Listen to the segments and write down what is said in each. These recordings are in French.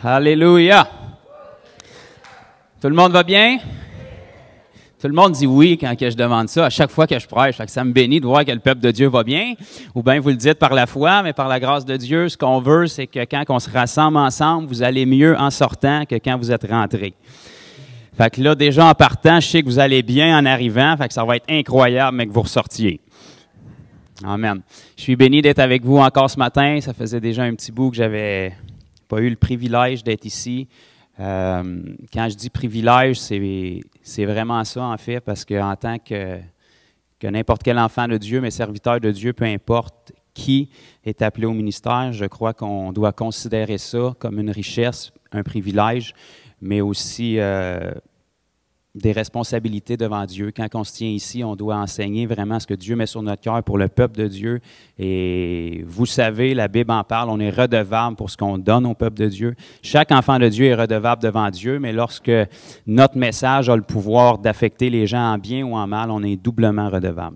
Alléluia! Tout le monde va bien? Tout le monde dit oui quand je demande ça. À chaque fois que je prêche, ça me bénit de voir que le peuple de Dieu va bien. Ou bien vous le dites par la foi, mais par la grâce de Dieu, ce qu'on veut, c'est que quand on se rassemble ensemble, vous allez mieux en sortant que quand vous êtes rentrés. Fait que là, déjà en partant, je sais que vous allez bien en arrivant, fait que ça va être incroyable, mais que vous ressortiez. Amen. Je suis béni d'être avec vous encore ce matin. Ça faisait déjà un petit bout que j'avais pas eu le privilège d'être ici. Quand je dis privilège, c'est vraiment ça en fait, parce qu'en tant que n'importe quel enfant de Dieu, mais serviteur de Dieu, peu importe qui est appelé au ministère, je crois qu'on doit considérer ça comme une richesse, un privilège, mais aussi des responsabilités devant Dieu. Quand on se tient ici, on doit enseigner vraiment ce que Dieu met sur notre cœur pour le peuple de Dieu. Et vous savez, la Bible en parle, on est redevable pour ce qu'on donne au peuple de Dieu. Chaque enfant de Dieu est redevable devant Dieu, mais lorsque notre message a le pouvoir d'affecter les gens en bien ou en mal, on est doublement redevable.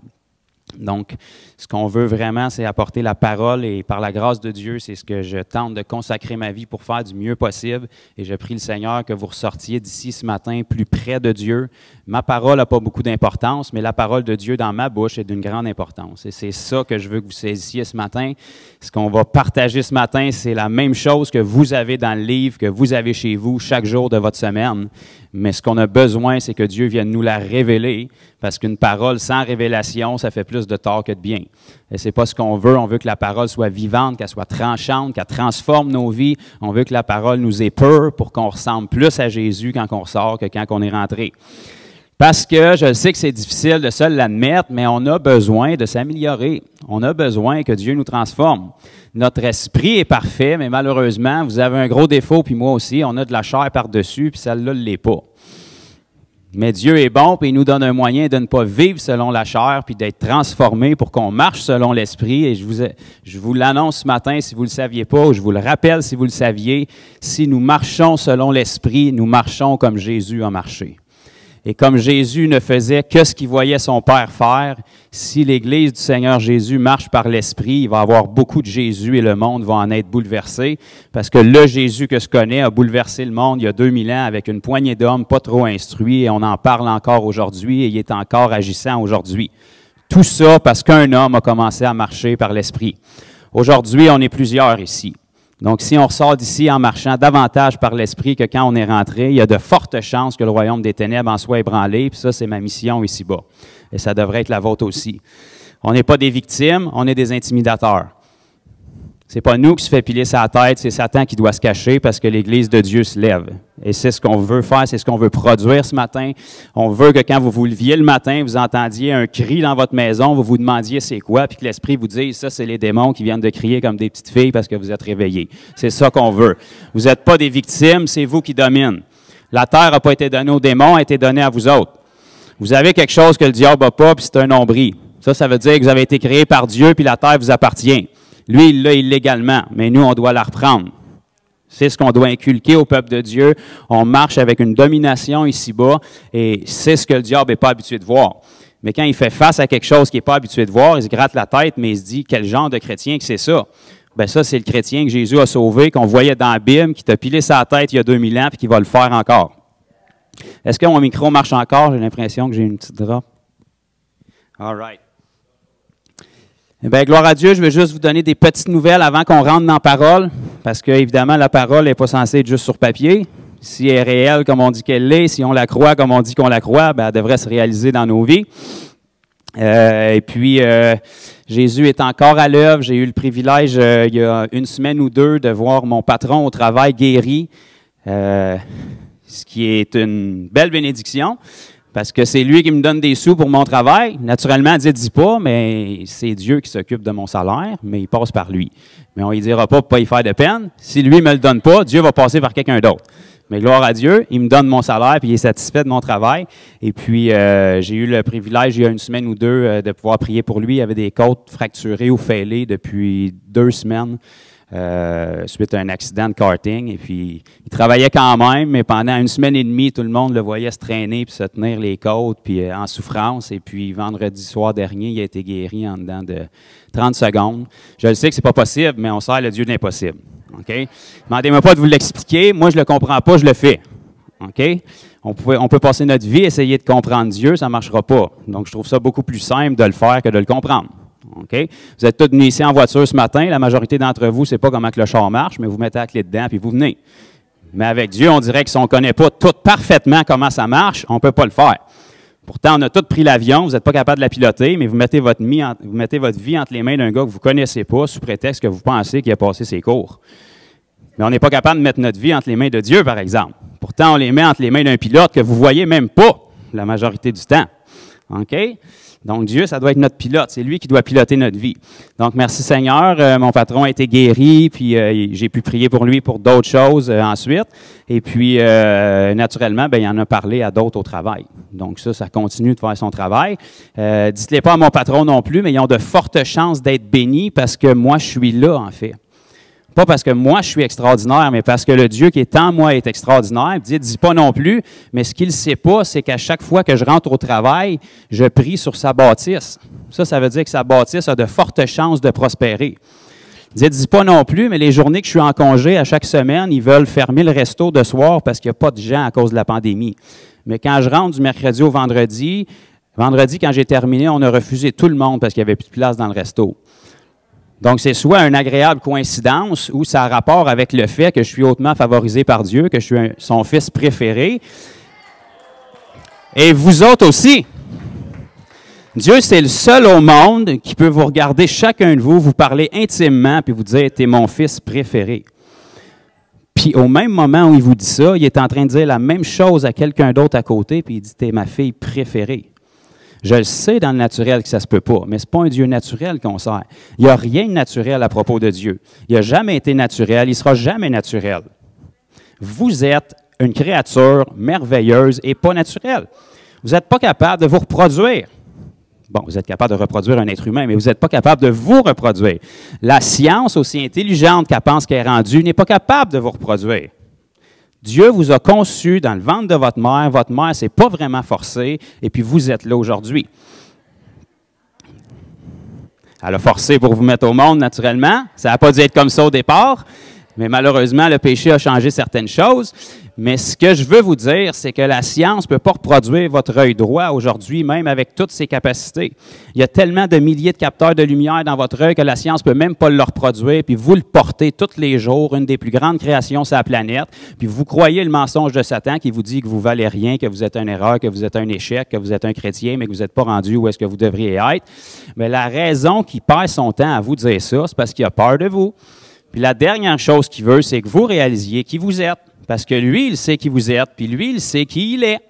Donc, ce qu'on veut vraiment, c'est apporter la parole et par la grâce de Dieu, c'est ce que je tente de consacrer ma vie pour faire du mieux possible. Et je prie le Seigneur que vous ressortiez d'ici ce matin plus près de Dieu. Ma parole n'a pas beaucoup d'importance, mais la parole de Dieu dans ma bouche est d'une grande importance. Et c'est ça que je veux que vous saisissiez ce matin. Ce qu'on va partager ce matin, c'est la même chose que vous avez dans le livre, que vous avez chez vous chaque jour de votre semaine. Mais ce qu'on a besoin, c'est que Dieu vienne nous la révéler, parce qu'une parole sans révélation, ça fait plus de tort que de bien. Et c'est pas ce qu'on veut. On veut que la parole soit vivante, qu'elle soit tranchante, qu'elle transforme nos vies. On veut que la parole nous épeure pour qu'on ressemble plus à Jésus quand on ressort que quand on est rentré. Parce que je sais que c'est difficile de se l'admettre, mais on a besoin de s'améliorer. On a besoin que Dieu nous transforme. Notre esprit est parfait, mais malheureusement, vous avez un gros défaut, puis moi aussi, on a de la chair par-dessus, puis celle-là ne l'est pas. Mais Dieu est bon, puis il nous donne un moyen de ne pas vivre selon la chair, puis d'être transformé pour qu'on marche selon l'esprit. Et je vous l'annonce ce matin si vous ne le saviez pas, ou je vous le rappelle si vous le saviez. Si nous marchons selon l'esprit, nous marchons comme Jésus a marché. Et comme Jésus ne faisait que ce qu'il voyait son Père faire, si l'Église du Seigneur Jésus marche par l'Esprit, il va y avoir beaucoup de Jésus et le monde va en être bouleversé. Parce que le Jésus que je connais a bouleversé le monde il y a 2000 ans avec une poignée d'hommes pas trop instruits et on en parle encore aujourd'hui et il est encore agissant aujourd'hui. Tout ça parce qu'un homme a commencé à marcher par l'Esprit. Aujourd'hui, on est plusieurs ici. Donc, si on ressort d'ici en marchant davantage par l'Esprit que quand on est rentré, il y a de fortes chances que le royaume des ténèbres en soit ébranlé, puis ça, c'est ma mission ici-bas. Et ça devrait être la vôtre aussi. On n'est pas des victimes, on est des intimidateurs. C'est pas nous qui se fait piler sa tête, c'est Satan qui doit se cacher parce que l'Église de Dieu se lève. Et c'est ce qu'on veut faire, c'est ce qu'on veut produire ce matin. On veut que quand vous vous leviez le matin, vous entendiez un cri dans votre maison, vous vous demandiez c'est quoi, puis que l'Esprit vous dise ça, c'est les démons qui viennent de crier comme des petites filles parce que vous êtes réveillés. C'est ça qu'on veut. Vous n'êtes pas des victimes, c'est vous qui dominez. La terre n'a pas été donnée aux démons, elle a été donnée à vous autres. Vous avez quelque chose que le diable n'a pas, puis c'est un nombril. Ça veut dire que vous avez été créé par Dieu, puis la terre vous appartient. Lui, il l'a illégalement, mais nous, on doit la reprendre. C'est ce qu'on doit inculquer au peuple de Dieu. On marche avec une domination ici-bas, et c'est ce que le diable n'est pas habitué de voir. Mais quand il fait face à quelque chose qu'il n'est pas habitué de voir, il se gratte la tête, mais il se dit, quel genre de chrétien que c'est ça? Bien ça, c'est le chrétien que Jésus a sauvé, qu'on voyait dans la Bible, qui t'a pilé sa tête il y a 2000 ans, puis qui va le faire encore. Est-ce que mon micro marche encore? J'ai l'impression que j'ai une petite drop. All right. Eh bien, gloire à Dieu, je vais juste vous donner des petites nouvelles avant qu'on rentre dans la parole, parce que, évidemment, la parole n'est pas censée être juste sur papier. Si elle est réelle comme on dit qu'elle l'est, si on la croit comme on dit qu'on la croit, bien, elle devrait se réaliser dans nos vies. Et puis, Jésus est encore à l'œuvre. J'ai eu le privilège, il y a une semaine ou deux, de voir mon patron au travail guéri, ce qui est une belle bénédiction. Parce que c'est lui qui me donne des sous pour mon travail. Naturellement, Dieu ne dit pas, mais c'est Dieu qui s'occupe de mon salaire, mais il passe par lui. Mais on ne lui dira pas pour ne pas y faire de peine. Si lui ne me le donne pas, Dieu va passer par quelqu'un d'autre. Mais gloire à Dieu, il me donne mon salaire, puis il est satisfait de mon travail. Et puis, j'ai eu le privilège, il y a une semaine ou deux, de pouvoir prier pour lui. Il avait des côtes fracturées ou fêlées depuis 2 semaines. Suite à un accident de karting. Et puis, il travaillait quand même, mais pendant 1 semaine et demie, tout le monde le voyait se traîner puis se tenir les côtes, puis en souffrance. Et puis, vendredi soir dernier, il a été guéri en dedans de 30 secondes. Je le sais que c'est pas possible, mais on sert le Dieu de l'impossible. OK? Demandez-moi pas de vous l'expliquer. Moi, je le comprends pas, je le fais. OK? On peut passer notre vie à essayer de comprendre Dieu, ça ne marchera pas. Donc, je trouve ça beaucoup plus simple de le faire que de le comprendre. OK? Vous êtes tous venus ici en voiture ce matin. La majorité d'entre vous, c'est pas comment que le char marche, mais vous mettez la clé dedans puis vous venez. Mais avec Dieu, on dirait que si on ne connaît pas tout parfaitement comment ça marche, on ne peut pas le faire. Pourtant, on a tous pris l'avion, vous n'êtes pas capable de la piloter, mais vous mettez votre vie entre les mains d'un gars que vous ne connaissez pas sous prétexte que vous pensez qu'il a passé ses cours. Mais on n'est pas capable de mettre notre vie entre les mains de Dieu, par exemple. Pourtant, on les met entre les mains d'un pilote que vous ne voyez même pas la majorité du temps. OK? Donc, Dieu, ça doit être notre pilote. C'est lui qui doit piloter notre vie. Donc, merci Seigneur. Mon patron a été guéri, puis j'ai pu prier pour lui pour d'autres choses ensuite. Et puis, naturellement, il en a parlé à d'autres au travail. Donc, ça continue de faire son travail. Dites-les pas à mon patron non plus, mais ils ont de fortes chances d'être bénis parce que moi, je suis là, en fait. Pas parce que moi, je suis extraordinaire, mais parce que le Dieu qui est en moi est extraordinaire. Dis pas non plus, mais ce qu'il ne sait pas, c'est qu'à chaque fois que je rentre au travail, je prie sur sa bâtisse. Ça veut dire que sa bâtisse a de fortes chances de prospérer. Dis pas non plus, mais les journées que je suis en congé, à chaque semaine, ils veulent fermer le resto de soir parce qu'il n'y a pas de gens à cause de la pandémie. Mais quand je rentre du mercredi au vendredi, quand j'ai terminé, on a refusé tout le monde parce qu'il n'y avait plus de place dans le resto. Donc, c'est soit une agréable coïncidence ou ça a rapport avec le fait que je suis hautement favorisé par Dieu, que je suis son fils préféré. Et vous autres aussi. Dieu, c'est le seul au monde qui peut vous regarder chacun de vous parler intimement, puis vous dire « T'es mon fils préféré ». Puis au même moment où il vous dit ça, il est en train de dire la même chose à quelqu'un d'autre à côté, puis il dit « T'es ma fille préférée ». Je le sais dans le naturel que ça ne se peut pas, mais ce n'est pas un Dieu naturel qu'on sert. Il n'y a rien de naturel à propos de Dieu. Il n'a jamais été naturel, il ne sera jamais naturel. Vous êtes une créature merveilleuse et pas naturelle. Vous n'êtes pas capable de vous reproduire. Bon, vous êtes capable de reproduire un être humain, mais vous n'êtes pas capable de vous reproduire. La science, aussi intelligente qu'elle pense qu'elle est rendue, n'est pas capable de vous reproduire. Dieu vous a conçu dans le ventre de votre mère ne s'est pas vraiment forcée, et puis vous êtes là aujourd'hui. Elle a forcé pour vous mettre au monde, naturellement. Ça n'a pas dû être comme ça au départ, mais malheureusement, le péché a changé certaines choses. Mais ce que je veux vous dire, c'est que la science ne peut pas reproduire votre œil droit aujourd'hui, même avec toutes ses capacités. Il y a tellement de milliers de capteurs de lumière dans votre œil que la science ne peut même pas le reproduire, puis vous le portez tous les jours, une des plus grandes créations sur la planète, puis vous croyez le mensonge de Satan qui vous dit que vous ne valez rien, que vous êtes une erreur, que vous êtes un échec, que vous êtes un chrétien, mais que vous n'êtes pas rendu où est-ce que vous devriez être. Mais la raison qu'il perd son temps à vous dire ça, c'est parce qu'il a peur de vous. Puis la dernière chose qu'il veut, c'est que vous réalisiez qui vous êtes. Parce que lui, il sait qui vous êtes, puis lui, il sait qui il est.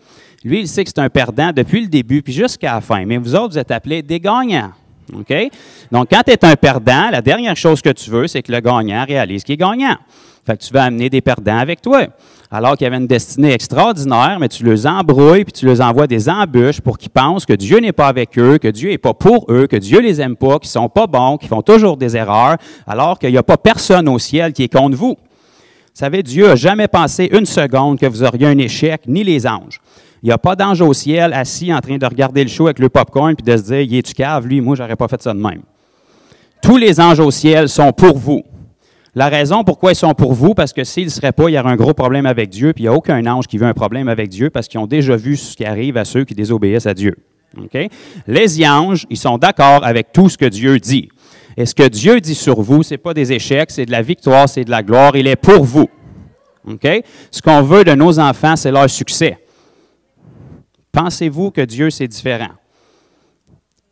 Lui, il sait que c'est un perdant depuis le début, puis jusqu'à la fin. Mais vous autres, vous êtes appelés des gagnants. OK? Donc, quand tu es un perdant, la dernière chose que tu veux, c'est que le gagnant réalise qu'il est gagnant. Fait que tu vas amener des perdants avec toi. Alors qu'il y avait une destinée extraordinaire, mais tu les embrouilles, puis tu les envoies des embûches pour qu'ils pensent que Dieu n'est pas avec eux, que Dieu n'est pas pour eux, que Dieu les aime pas, qu'ils sont pas bons, qu'ils font toujours des erreurs, alors qu'il n'y a pas personne au ciel qui est contre vous. Vous savez, Dieu n'a jamais pensé une seconde que vous auriez un échec, ni les anges. Il n'y a pas d'ange au ciel assis en train de regarder le show avec le popcorn puis de se dire « Il est-tu cave, lui? Moi, j'aurais pas fait ça de même. » Tous les anges au ciel sont pour vous. La raison pourquoi ils sont pour vous, parce que s'ils ne seraient pas, il y aurait un gros problème avec Dieu, puis il n'y a aucun ange qui veut un problème avec Dieu parce qu'ils ont déjà vu ce qui arrive à ceux qui désobéissent à Dieu. Okay? Les anges, ils sont d'accord avec tout ce que Dieu dit. Et ce que Dieu dit sur vous, ce n'est pas des échecs, c'est de la victoire, c'est de la gloire. Il est pour vous. Okay? Ce qu'on veut de nos enfants, c'est leur succès. Pensez-vous que Dieu, c'est différent?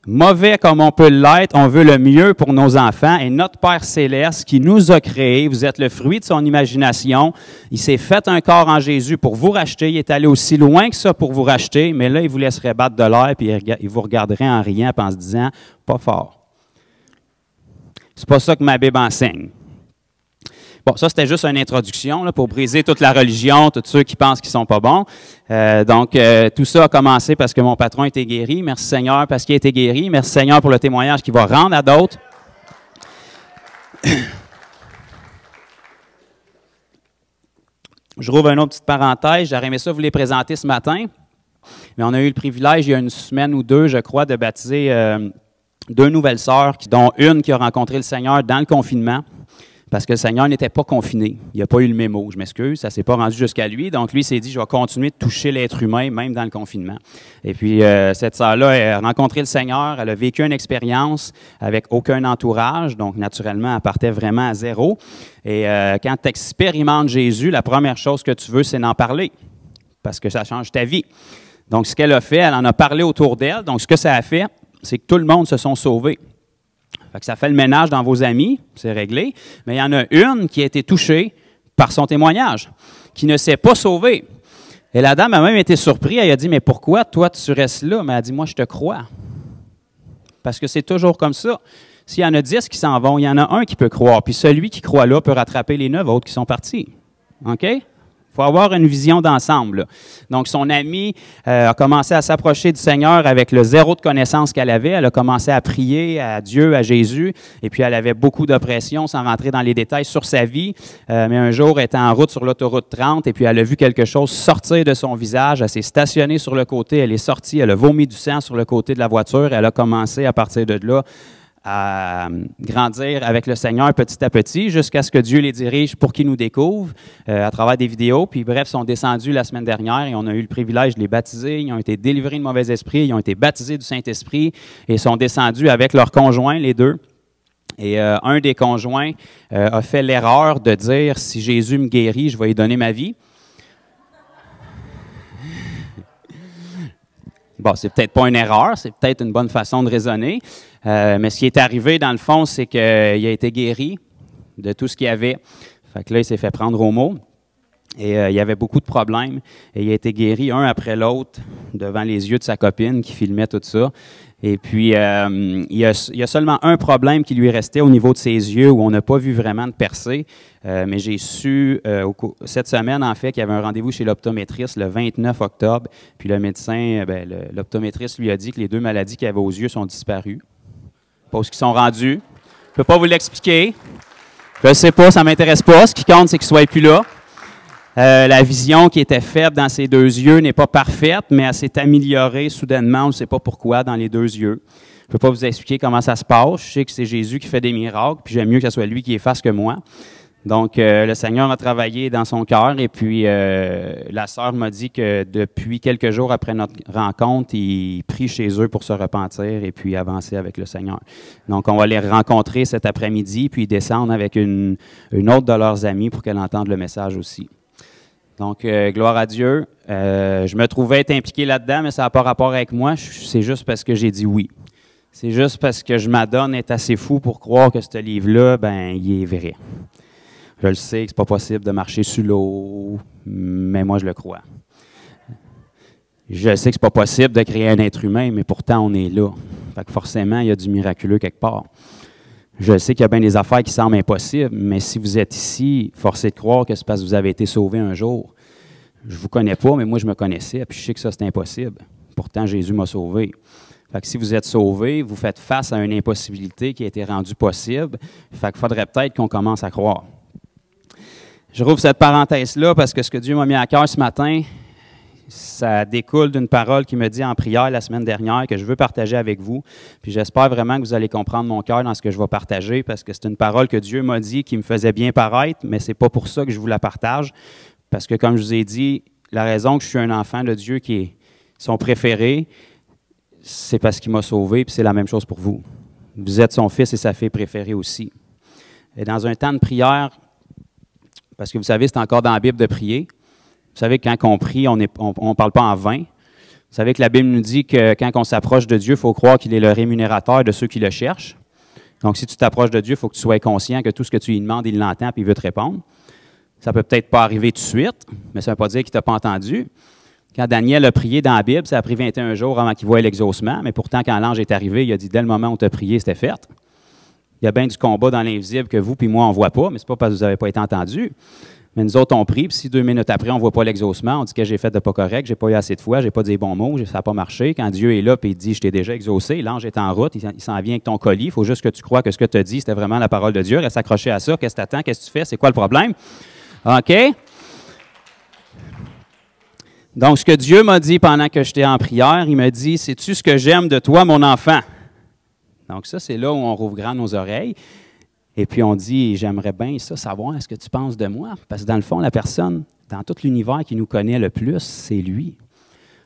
Mauvais comme on peut l'être, on veut le mieux pour nos enfants. Et notre Père Céleste qui nous a créés, vous êtes le fruit de son imagination. Il s'est fait un corps en Jésus pour vous racheter. Il est allé aussi loin que ça pour vous racheter. Mais là, il vous laisserait battre de l'air puis il vous regarderait en riant et en se disant « pas fort ». C'est pas ça que ma Bible enseigne. Bon, ça, c'était juste une introduction là, pour briser toute la religion, tous ceux qui pensent qu'ils sont pas bons. Donc, tout ça a commencé parce que mon patron a été guéri. Merci Seigneur parce qu'il a été guéri. Merci Seigneur pour le témoignage qu'il va rendre à d'autres. Je rouvre une autre petite parenthèse. J'aurais aimé ça vous les présenter ce matin. Mais on a eu le privilège, il y a une semaine ou deux, je crois, de baptiser deux nouvelles sœurs, dont une qui a rencontré le Seigneur dans le confinement. Parce que le Seigneur n'était pas confiné. Il n'a pas eu le mémo, je m'excuse, ça ne s'est pas rendu jusqu'à lui. Donc lui, il s'est dit, je vais continuer de toucher l'être humain, même dans le confinement. Et puis, cette sœur-là, elle a rencontré le Seigneur, elle a vécu une expérience avec aucun entourage. Donc, naturellement, elle partait vraiment à zéro. Et quand tu expérimentes Jésus, la première chose que tu veux, c'est d'en parler. Parce que ça change ta vie. Donc, ce qu'elle a fait, elle en a parlé autour d'elle. Donc, ce que ça a fait, c'est que tout le monde se sont sauvés. Fait que ça fait le ménage dans vos amis, c'est réglé. Mais il y en a une qui a été touchée par son témoignage, qui ne s'est pas sauvée. Et la dame a même été surprise. Elle a dit, mais pourquoi toi tu restes là? Mais elle a dit, moi je te crois. Parce que c'est toujours comme ça. S'il y en a 10 qui s'en vont, il y en a un qui peut croire. Puis celui qui croit là peut rattraper les 9 autres qui sont partis. OK? Il faut avoir une vision d'ensemble. Donc, son amie a commencé à s'approcher du Seigneur avec le zéro de connaissance qu'elle avait. Elle a commencé à prier à Dieu, à Jésus, et puis elle avait beaucoup d'oppression, sans rentrer dans les détails, sur sa vie. Mais un jour, elle était en route sur l'autoroute 30, et puis elle a vu quelque chose sortir de son visage. Elle s'est stationnée sur le côté, elle est sortie, elle a vomi du sang sur le côté de la voiture. Elle a commencé, à partir de là, à grandir avec le Seigneur petit à petit jusqu'à ce que Dieu les dirige pour qu'ils nous découvrent à travers des vidéos. Puis bref, ils sont descendus la semaine dernière et on a eu le privilège de les baptiser. Ils ont été délivrés de mauvais esprits, ils ont été baptisés du Saint-Esprit et sont descendus avec leurs conjoints, les deux. Et un des conjoints a fait l'erreur de dire « Si Jésus me guérit, je vais lui donner ma vie ». Bon, c'est peut-être pas une erreur, c'est peut-être une bonne façon de raisonner. Mais ce qui est arrivé, dans le fond, c'est qu'il a été guéri de tout ce qu'il y avait. Fait que là, il s'est fait prendre au mot. Et il y avait beaucoup de problèmes. Et il a été guéri un après l'autre devant les yeux de sa copine qui filmait tout ça. Et puis, il y a seulement un problème qui lui restait au niveau de ses yeux où on n'a pas vu vraiment de percée. Mais j'ai su cette semaine, en fait, qu'il y avait un rendez-vous chez l'optométriste le 29 octobre. Puis le médecin, l'optométriste lui a dit que les deux maladies qu'il avait aux yeux sont disparues. Pas où ils sont rendus. Je ne peux pas vous l'expliquer. Je ne sais pas, ça ne m'intéresse pas. Ce qui compte, c'est qu'ils ne soient plus là. La vision qui était faible dans ses deux yeux n'est pas parfaite, mais elle s'est améliorée soudainement, on ne sait pas pourquoi, dans les deux yeux. Je ne peux pas vous expliquer comment ça se passe. Je sais que c'est Jésus qui fait des miracles, puis j'aime mieux que ce soit lui qui les fasse que moi. Donc, le Seigneur a travaillé dans son cœur, et puis la sœur m'a dit que depuis quelques jours après notre rencontre, il prie chez eux pour se repentir et puis avancer avec le Seigneur. Donc, on va les rencontrer cet après-midi, puis descendre avec une autre de leurs amies pour qu'elle entende le message aussi. Donc, gloire à Dieu. Je me trouvais être impliqué là-dedans, mais ça n'a pas rapport avec moi. C'est juste parce que j'ai dit oui. C'est juste parce que je m'adonne être assez fou pour croire que ce livre-là, ben, il est vrai. Je le sais que ce n'est pas possible de marcher sur l'eau, mais moi, je le crois. Je sais que ce n'est pas possible de créer un être humain, mais pourtant, on est là. Fait que forcément, il y a du miraculeux quelque part. Je sais qu'il y a bien des affaires qui semblent impossibles, mais si vous êtes ici, forcé de croire que c'est parce que vous avez été sauvé un jour. Je ne vous connais pas, mais moi, je me connaissais, puis je sais que ça, c'est impossible. Pourtant, Jésus m'a sauvé. Fait que si vous êtes sauvé, vous faites face à une impossibilité qui a été rendue possible. Fait qu'il faudrait peut-être qu'on commence à croire. Je rouvre cette parenthèse-là parce que ce que Dieu m'a mis à cœur ce matin, ça découle d'une parole qu'il me dit en prière la semaine dernière que je veux partager avec vous. Puis j'espère vraiment que vous allez comprendre mon cœur dans ce que je vais partager parce que c'est une parole que Dieu m'a dit qui me faisait bien paraître, mais c'est pas pour ça que je vous la partage. Parce que comme je vous ai dit, la raison que je suis un enfant de Dieu qui est son préféré, c'est parce qu'il m'a sauvé, puis c'est la même chose pour vous. Vous êtes son fils et sa fille préférée aussi. Et dans un temps de prière, parce que vous savez, c'est encore dans la Bible de prier. Vous savez que quand on prie, on ne parle pas en vain. Vous savez que la Bible nous dit que quand on s'approche de Dieu, il faut croire qu'il est le rémunérateur de ceux qui le cherchent. Donc, si tu t'approches de Dieu, il faut que tu sois conscient que tout ce que tu lui demandes, il l'entend et il veut te répondre. Ça peut peut-être pas arriver tout de suite, mais ça ne veut pas dire qu'il ne t'a pas entendu. Quand Daniel a prié dans la Bible, ça a pris 21 jours avant qu'il voie l'exaucement, mais pourtant, quand l'ange est arrivé, il a dit, dès le moment où tu as prié, c'était fait. Il y a bien du combat dans l'invisible que vous puis moi, on ne voit pas, mais ce n'est pas parce que vous n'avez pas été entendu. Mais nous autres, on prie, puis si 2 minutes après, on ne voit pas l'exaucement, on dit que j'ai fait de pas correct, j'ai pas eu assez de foi, j'ai pas dit les bons mots, ça n'a pas marché. Quand Dieu est là, puis il dit, je t'ai déjà exaucé, l'ange est en route, il s'en vient avec ton colis, il faut juste que tu crois que ce que tu as dit, c'était vraiment la parole de Dieu, reste accroché à ça, qu'est-ce que tu attends, qu'est-ce que tu fais, c'est quoi le problème? OK? Donc, ce que Dieu m'a dit pendant que j'étais en prière, il m'a dit, sais-tu ce que j'aime de toi, mon enfant? Donc ça, c'est là où on rouvre grand nos oreilles. Et puis on dit, j'aimerais bien ça, savoir ce que tu penses de moi. Parce que dans le fond, la personne, dans tout l'univers qui nous connaît le plus, c'est lui.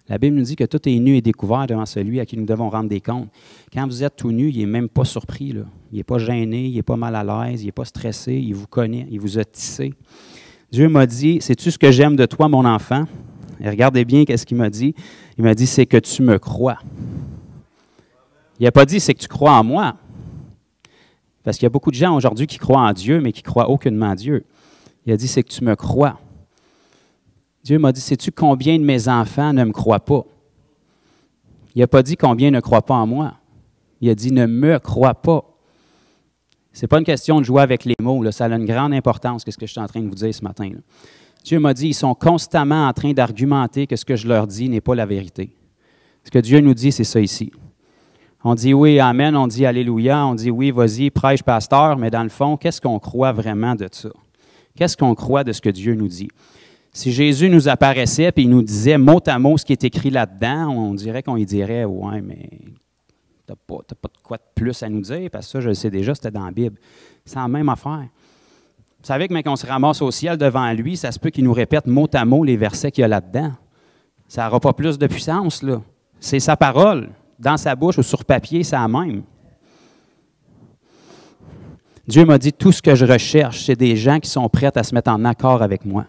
La Bible nous dit que tout est nu et découvert devant celui à qui nous devons rendre des comptes. Quand vous êtes tout nu, il n'est même pas surpris, là. Il n'est pas gêné, il n'est pas mal à l'aise, il n'est pas stressé, il vous connaît, il vous a tissé. Dieu m'a dit, sais-tu ce que j'aime de toi, mon enfant? Et regardez bien qu'est-ce qu'il m'a dit. Il m'a dit, c'est que tu me crois. Il n'a pas dit, c'est que tu crois en moi. Parce qu'il y a beaucoup de gens aujourd'hui qui croient en Dieu, mais qui ne croient aucunement en Dieu. Il a dit, c'est que tu me crois. Dieu m'a dit, sais-tu combien de mes enfants ne me croient pas? Il n'a pas dit combien ne croient pas en moi. Il a dit, ne me crois pas. Ce n'est pas une question de jouer avec les mots, là. Ça a une grande importance, ce que je suis en train de vous dire ce matin, là. Dieu m'a dit, ils sont constamment en train d'argumenter que ce que je leur dis n'est pas la vérité. Ce que Dieu nous dit, c'est ça ici. On dit oui, amen, on dit alléluia, on dit oui, vas-y, prêche, pasteur, mais dans le fond, qu'est-ce qu'on croit vraiment de ça? Qu'est-ce qu'on croit de ce que Dieu nous dit? Si Jésus nous apparaissait et il nous disait mot à mot ce qui est écrit là-dedans, on dirait qu'on lui dirait, ouais, mais t'as pas de quoi de plus à nous dire, parce que ça, je le sais déjà, c'était dans la Bible. C'est la même affaire. Vous savez que quand on se ramasse au ciel devant lui, ça se peut qu'il nous répète mot à mot les versets qu'il y a là-dedans. Ça n'aura pas plus de puissance, là. C'est sa parole. Dans sa bouche ou sur papier, c'est la même. Dieu m'a dit, tout ce que je recherche, c'est des gens qui sont prêts à se mettre en accord avec moi.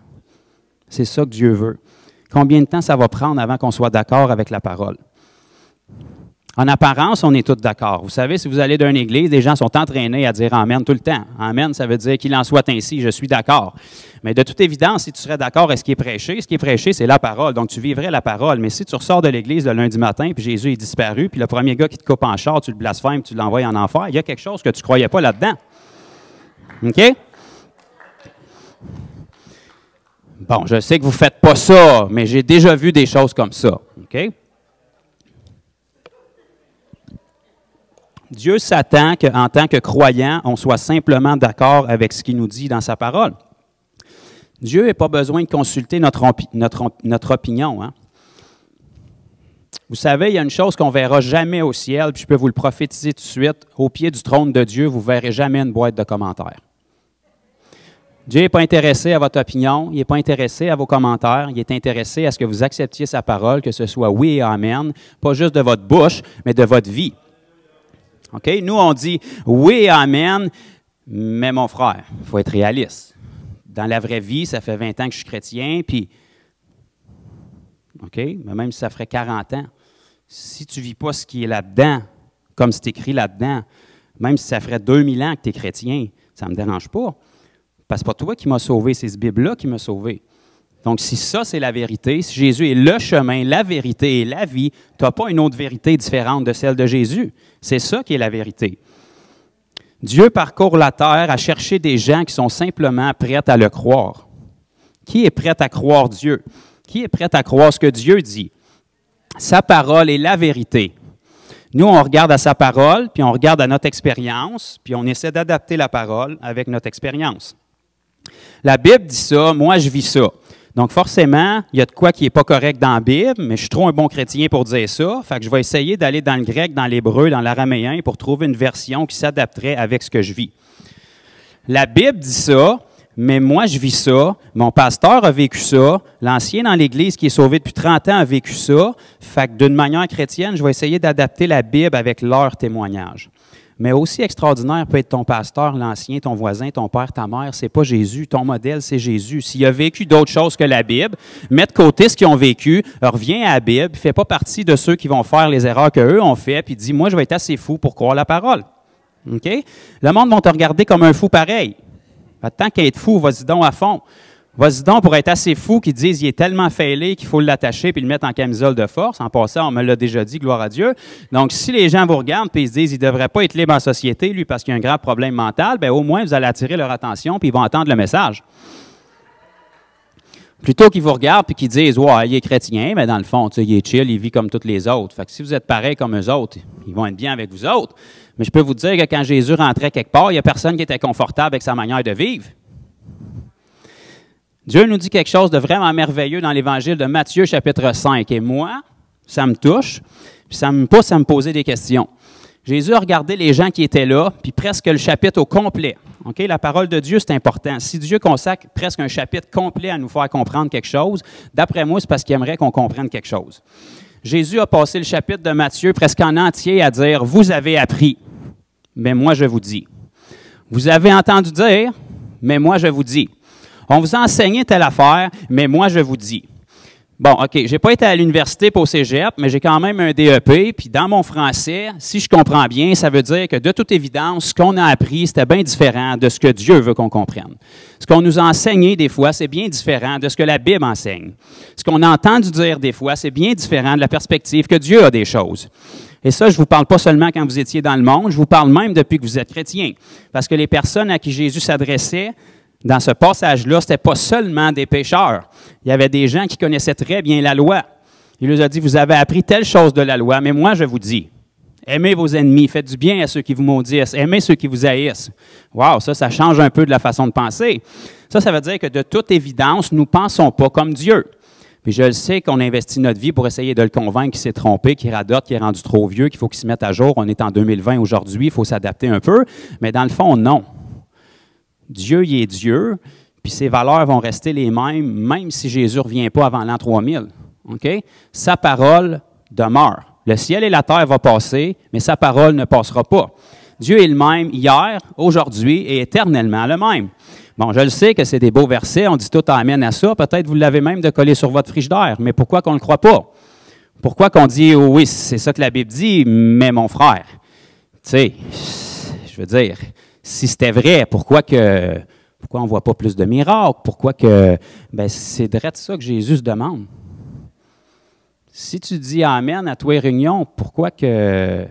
C'est ça que Dieu veut. Combien de temps ça va prendre avant qu'on soit d'accord avec la parole? En apparence, on est tous d'accord. Vous savez, si vous allez dans une église, les gens sont entraînés à dire « Amen » tout le temps. « Amen », ça veut dire qu'il en soit ainsi, je suis d'accord. Mais de toute évidence, si tu serais d'accord avec ce qui est prêché, c'est la parole. Donc, tu vivrais la parole. Mais si tu ressors de l'église le lundi matin, puis Jésus est disparu, puis le premier gars qui te coupe en char, tu le blasphèmes, tu l'envoies en enfer, il y a quelque chose que tu ne croyais pas là-dedans. OK? Bon, je sais que vous ne faites pas ça, mais j'ai déjà vu des choses comme ça. OK? Dieu s'attend qu'en tant que croyant, on soit simplement d'accord avec ce qu'il nous dit dans sa parole. Dieu n'a pas besoin de consulter notre opinion. Hein? Vous savez, il y a une chose qu'on ne verra jamais au ciel, puis je peux vous le prophétiser tout de suite, au pied du trône de Dieu, vous ne verrez jamais une boîte de commentaires. Dieu n'est pas intéressé à votre opinion, il n'est pas intéressé à vos commentaires, il est intéressé à ce que vous acceptiez sa parole, que ce soit oui et amen, pas juste de votre bouche, mais de votre vie. OK? Nous, on dit oui, amen, mais mon frère, il faut être réaliste. Dans la vraie vie, ça fait 20 ans que je suis chrétien, puis, OK? Mais même si ça ferait 40 ans, si tu ne vis pas ce qui est là-dedans, comme c'est écrit là-dedans, même si ça ferait 2000 ans que tu es chrétien, ça ne me dérange pas. Parce que c'est pas toi qui m'as sauvé, c'est ce Bible-là qui m'a sauvé. Donc, si ça, c'est la vérité, si Jésus est le chemin, la vérité et la vie, tu n'as pas une autre vérité différente de celle de Jésus. C'est ça qui est la vérité. Dieu parcourt la terre à chercher des gens qui sont simplement prêts à le croire. Qui est prêt à croire Dieu? Qui est prêt à croire ce que Dieu dit? Sa parole est la vérité. Nous, on regarde à sa parole, puis on regarde à notre expérience, puis on essaie d'adapter la parole avec notre expérience. La Bible dit ça, moi je vis ça. Donc, forcément, il y a de quoi qui n'est pas correct dans la Bible, mais je suis trop un bon chrétien pour dire ça. Fait que je vais essayer d'aller dans le grec, dans l'hébreu, dans l'araméen pour trouver une version qui s'adapterait avec ce que je vis. La Bible dit ça, mais moi, je vis ça. Mon pasteur a vécu ça. L'ancien dans l'Église qui est sauvé depuis 30 ans a vécu ça. Fait que d'une manière chrétienne, je vais essayer d'adapter la Bible avec leur témoignage. Mais aussi extraordinaire peut être ton pasteur, l'ancien, ton voisin, ton père, ta mère. C'est pas Jésus. Ton modèle, c'est Jésus. S'il a vécu d'autres choses que la Bible, mets de côté ce qu'ils ont vécu, reviens à la Bible, fais pas partie de ceux qui vont faire les erreurs qu'eux ont fait, puis dis, moi, je vais être assez fou pour croire la parole. OK? Le monde va te regarder comme un fou pareil. Tant qu'à être fou, vas-y donc à fond. Vas-y donc pour être assez fou qu'ils disent il est tellement fêlé qu'il faut l'attacher puis le mettre en camisole de force. En passant, on me l'a déjà dit, gloire à Dieu. Donc, si les gens vous regardent et ils se disent il ne devrait pas être libre en société, lui, parce qu'il a un grave problème mental, bien, au moins, vous allez attirer leur attention puis ils vont entendre le message. Plutôt qu'ils vous regardent et qu'ils disent ouais, il est chrétien, mais dans le fond, il est chill, il vit comme tous les autres. Fait que si vous êtes pareil comme eux autres, ils vont être bien avec vous autres. Mais je peux vous dire que quand Jésus rentrait quelque part, il n'y a personne qui était confortable avec sa manière de vivre. Dieu nous dit quelque chose de vraiment merveilleux dans l'Évangile de Matthieu, chapitre 5. Et moi, ça me touche, puis ça me pousse à me poser des questions. Jésus a regardé les gens qui étaient là, puis presque le chapitre au complet. Okay? La parole de Dieu, c'est important. Si Dieu consacre presque un chapitre complet à nous faire comprendre quelque chose, d'après moi, c'est parce qu'il aimerait qu'on comprenne quelque chose. Jésus a passé le chapitre de Matthieu presque en entier à dire « Vous avez appris, mais moi je vous dis. Vous avez entendu dire, mais moi je vous dis. On vous a enseigné telle affaire, mais moi je vous dis. » Bon, OK, j'ai pas été à l'université pour au cégep, mais j'ai quand même un DEP, puis dans mon français, si je comprends bien, ça veut dire que de toute évidence, ce qu'on a appris, c'était bien différent de ce que Dieu veut qu'on comprenne. Ce qu'on nous a enseigné des fois, c'est bien différent de ce que la Bible enseigne. Ce qu'on a entendu dire des fois, c'est bien différent de la perspective que Dieu a des choses. Et ça, je ne vous parle pas seulement quand vous étiez dans le monde, je vous parle même depuis que vous êtes chrétien. Parce que les personnes à qui Jésus s'adressait, dans ce passage-là, ce n'était pas seulement des pécheurs. Il y avait des gens qui connaissaient très bien la loi. Il leur a dit, vous avez appris telle chose de la loi, mais moi je vous dis, aimez vos ennemis, faites du bien à ceux qui vous maudissent, aimez ceux qui vous haïssent. Wow, ça change un peu de la façon de penser. Ça veut dire que de toute évidence, nous ne pensons pas comme Dieu. Puis je le sais qu'on investit notre vie pour essayer de le convaincre qu'il s'est trompé, qu'il radote, qu'il est rendu trop vieux, qu'il faut qu'il se mette à jour. On est en 2020 aujourd'hui, il faut s'adapter un peu. Mais dans le fond, non. Dieu, il est Dieu, puis ses valeurs vont rester les mêmes, même si Jésus ne revient pas avant l'an 3000. Okay? Sa parole demeure. Le ciel et la terre vont passer, mais sa parole ne passera pas. Dieu est le même hier, aujourd'hui et éternellement le même. Bon, je le sais que c'est des beaux versets, on dit tout amen à ça, peut-être vous l'avez même de coller sur votre frigidaire, mais pourquoi qu'on ne le croit pas? Pourquoi qu'on dit, oh oui, c'est ça que la Bible dit, mais mon frère, tu sais, je veux dire, si c'était vrai, pourquoi on ne voit pas plus de miracles? Pourquoi que, ben c'est de ça que Jésus se demande. Si tu dis amen à toi et réunion, pourquoi que...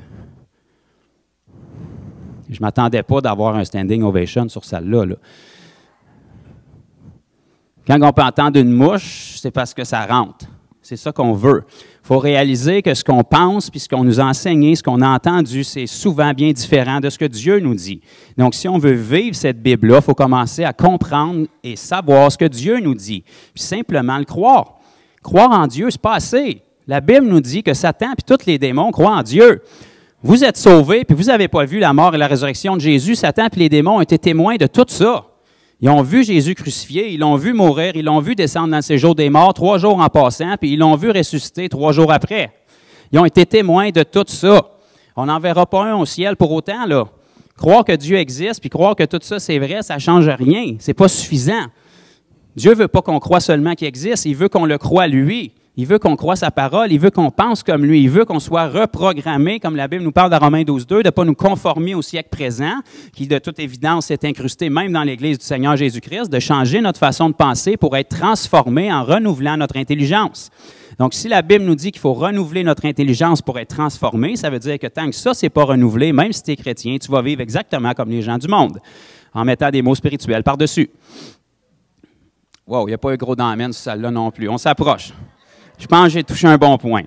Je ne m'attendais pas d'avoir un standing ovation sur celle-là. Là. Quand on peut entendre une mouche, c'est parce que ça rentre. C'est ça qu'on veut. Il faut réaliser que ce qu'on pense puis ce qu'on nous a enseigné, ce qu'on a entendu, c'est souvent bien différent de ce que Dieu nous dit. Donc, si on veut vivre cette Bible-là, il faut commencer à comprendre et savoir ce que Dieu nous dit, puis simplement le croire. Croire en Dieu, c'est pas assez. La Bible nous dit que Satan puis tous les démons croient en Dieu. Vous êtes sauvés, puis vous n'avez pas vu la mort et la résurrection de Jésus. Satan puis les démons ont été témoins de tout ça. Ils ont vu Jésus crucifié, ils l'ont vu mourir, ils l'ont vu descendre dans le séjour des morts 3 jours en passant, puis ils l'ont vu ressusciter 3 jours après. Ils ont été témoins de tout ça. On n'en verra pas un au ciel pour autant, là. Croire que Dieu existe, puis croire que tout ça c'est vrai, ça ne change rien. C'est pas suffisant. Dieu ne veut pas qu'on croie seulement qu'il existe, il veut qu'on le croie lui. Il veut qu'on croie sa parole, il veut qu'on pense comme lui, il veut qu'on soit reprogrammé, comme la Bible nous parle dans Romains 12, 2, de ne pas nous conformer au siècle présent, qui de toute évidence s'est incrusté même dans l'Église du Seigneur Jésus-Christ, de changer notre façon de penser pour être transformé en renouvelant notre intelligence. Donc, si la Bible nous dit qu'il faut renouveler notre intelligence pour être transformé, ça veut dire que tant que ça, c'est pas renouvelé, même si tu es chrétien, tu vas vivre exactement comme les gens du monde, en mettant des mots spirituels par-dessus. Wow, il n'y a pas eu gros d'amen sur celle-là non plus. On s'approche. Je pense que j'ai touché un bon point.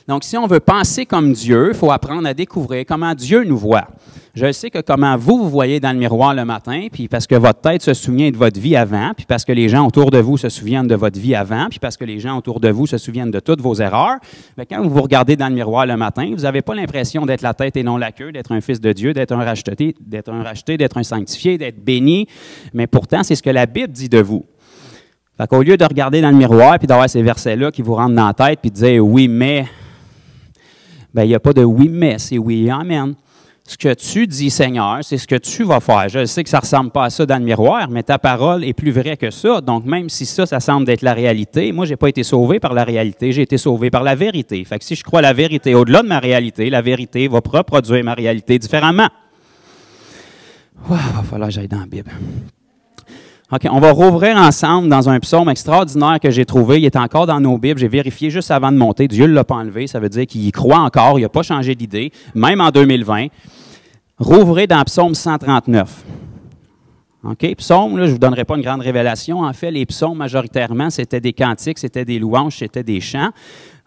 Donc, si on veut penser comme Dieu, il faut apprendre à découvrir comment Dieu nous voit. Je sais que comment vous voyez dans le miroir le matin, puis parce que votre tête se souvient de votre vie avant, puis parce que les gens autour de vous se souviennent de votre vie avant, puis parce que les gens autour de vous se souviennent de toutes vos erreurs, mais quand vous vous regardez dans le miroir le matin, vous n'avez pas l'impression d'être la tête et non la queue, d'être un fils de Dieu, d'être un racheté, d'être un sanctifié, d'être béni, mais pourtant, c'est ce que la Bible dit de vous. Fait qu'au lieu de regarder dans le miroir puis d'avoir ces versets-là qui vous rentrent dans la tête puis de dire « oui, mais », bien, il n'y a pas de « oui, mais », c'est « oui, amen ». Ce que tu dis, Seigneur, c'est ce que tu vas faire. Je sais que ça ne ressemble pas à ça dans le miroir, mais ta parole est plus vraie que ça. Donc, même si ça semble être la réalité, moi, je n'ai pas été sauvé par la réalité, j'ai été sauvé par la vérité. Fait que si je crois la vérité au-delà de ma réalité, la vérité va reproduire ma réalité différemment. Il va falloir que j'aille dans la Bible. OK, on va rouvrir ensemble dans un psaume extraordinaire que j'ai trouvé. Il est encore dans nos Bibles. J'ai vérifié juste avant de monter. Dieu ne l'a pas enlevé. Ça veut dire qu'il y croit encore. Il n'a pas changé d'idée, même en 2020. Rouvrez dans Psaume 139. OK, psaume, là, je ne vous donnerai pas une grande révélation. En fait, les psaumes, majoritairement, c'était des cantiques, c'était des louanges, c'était des chants.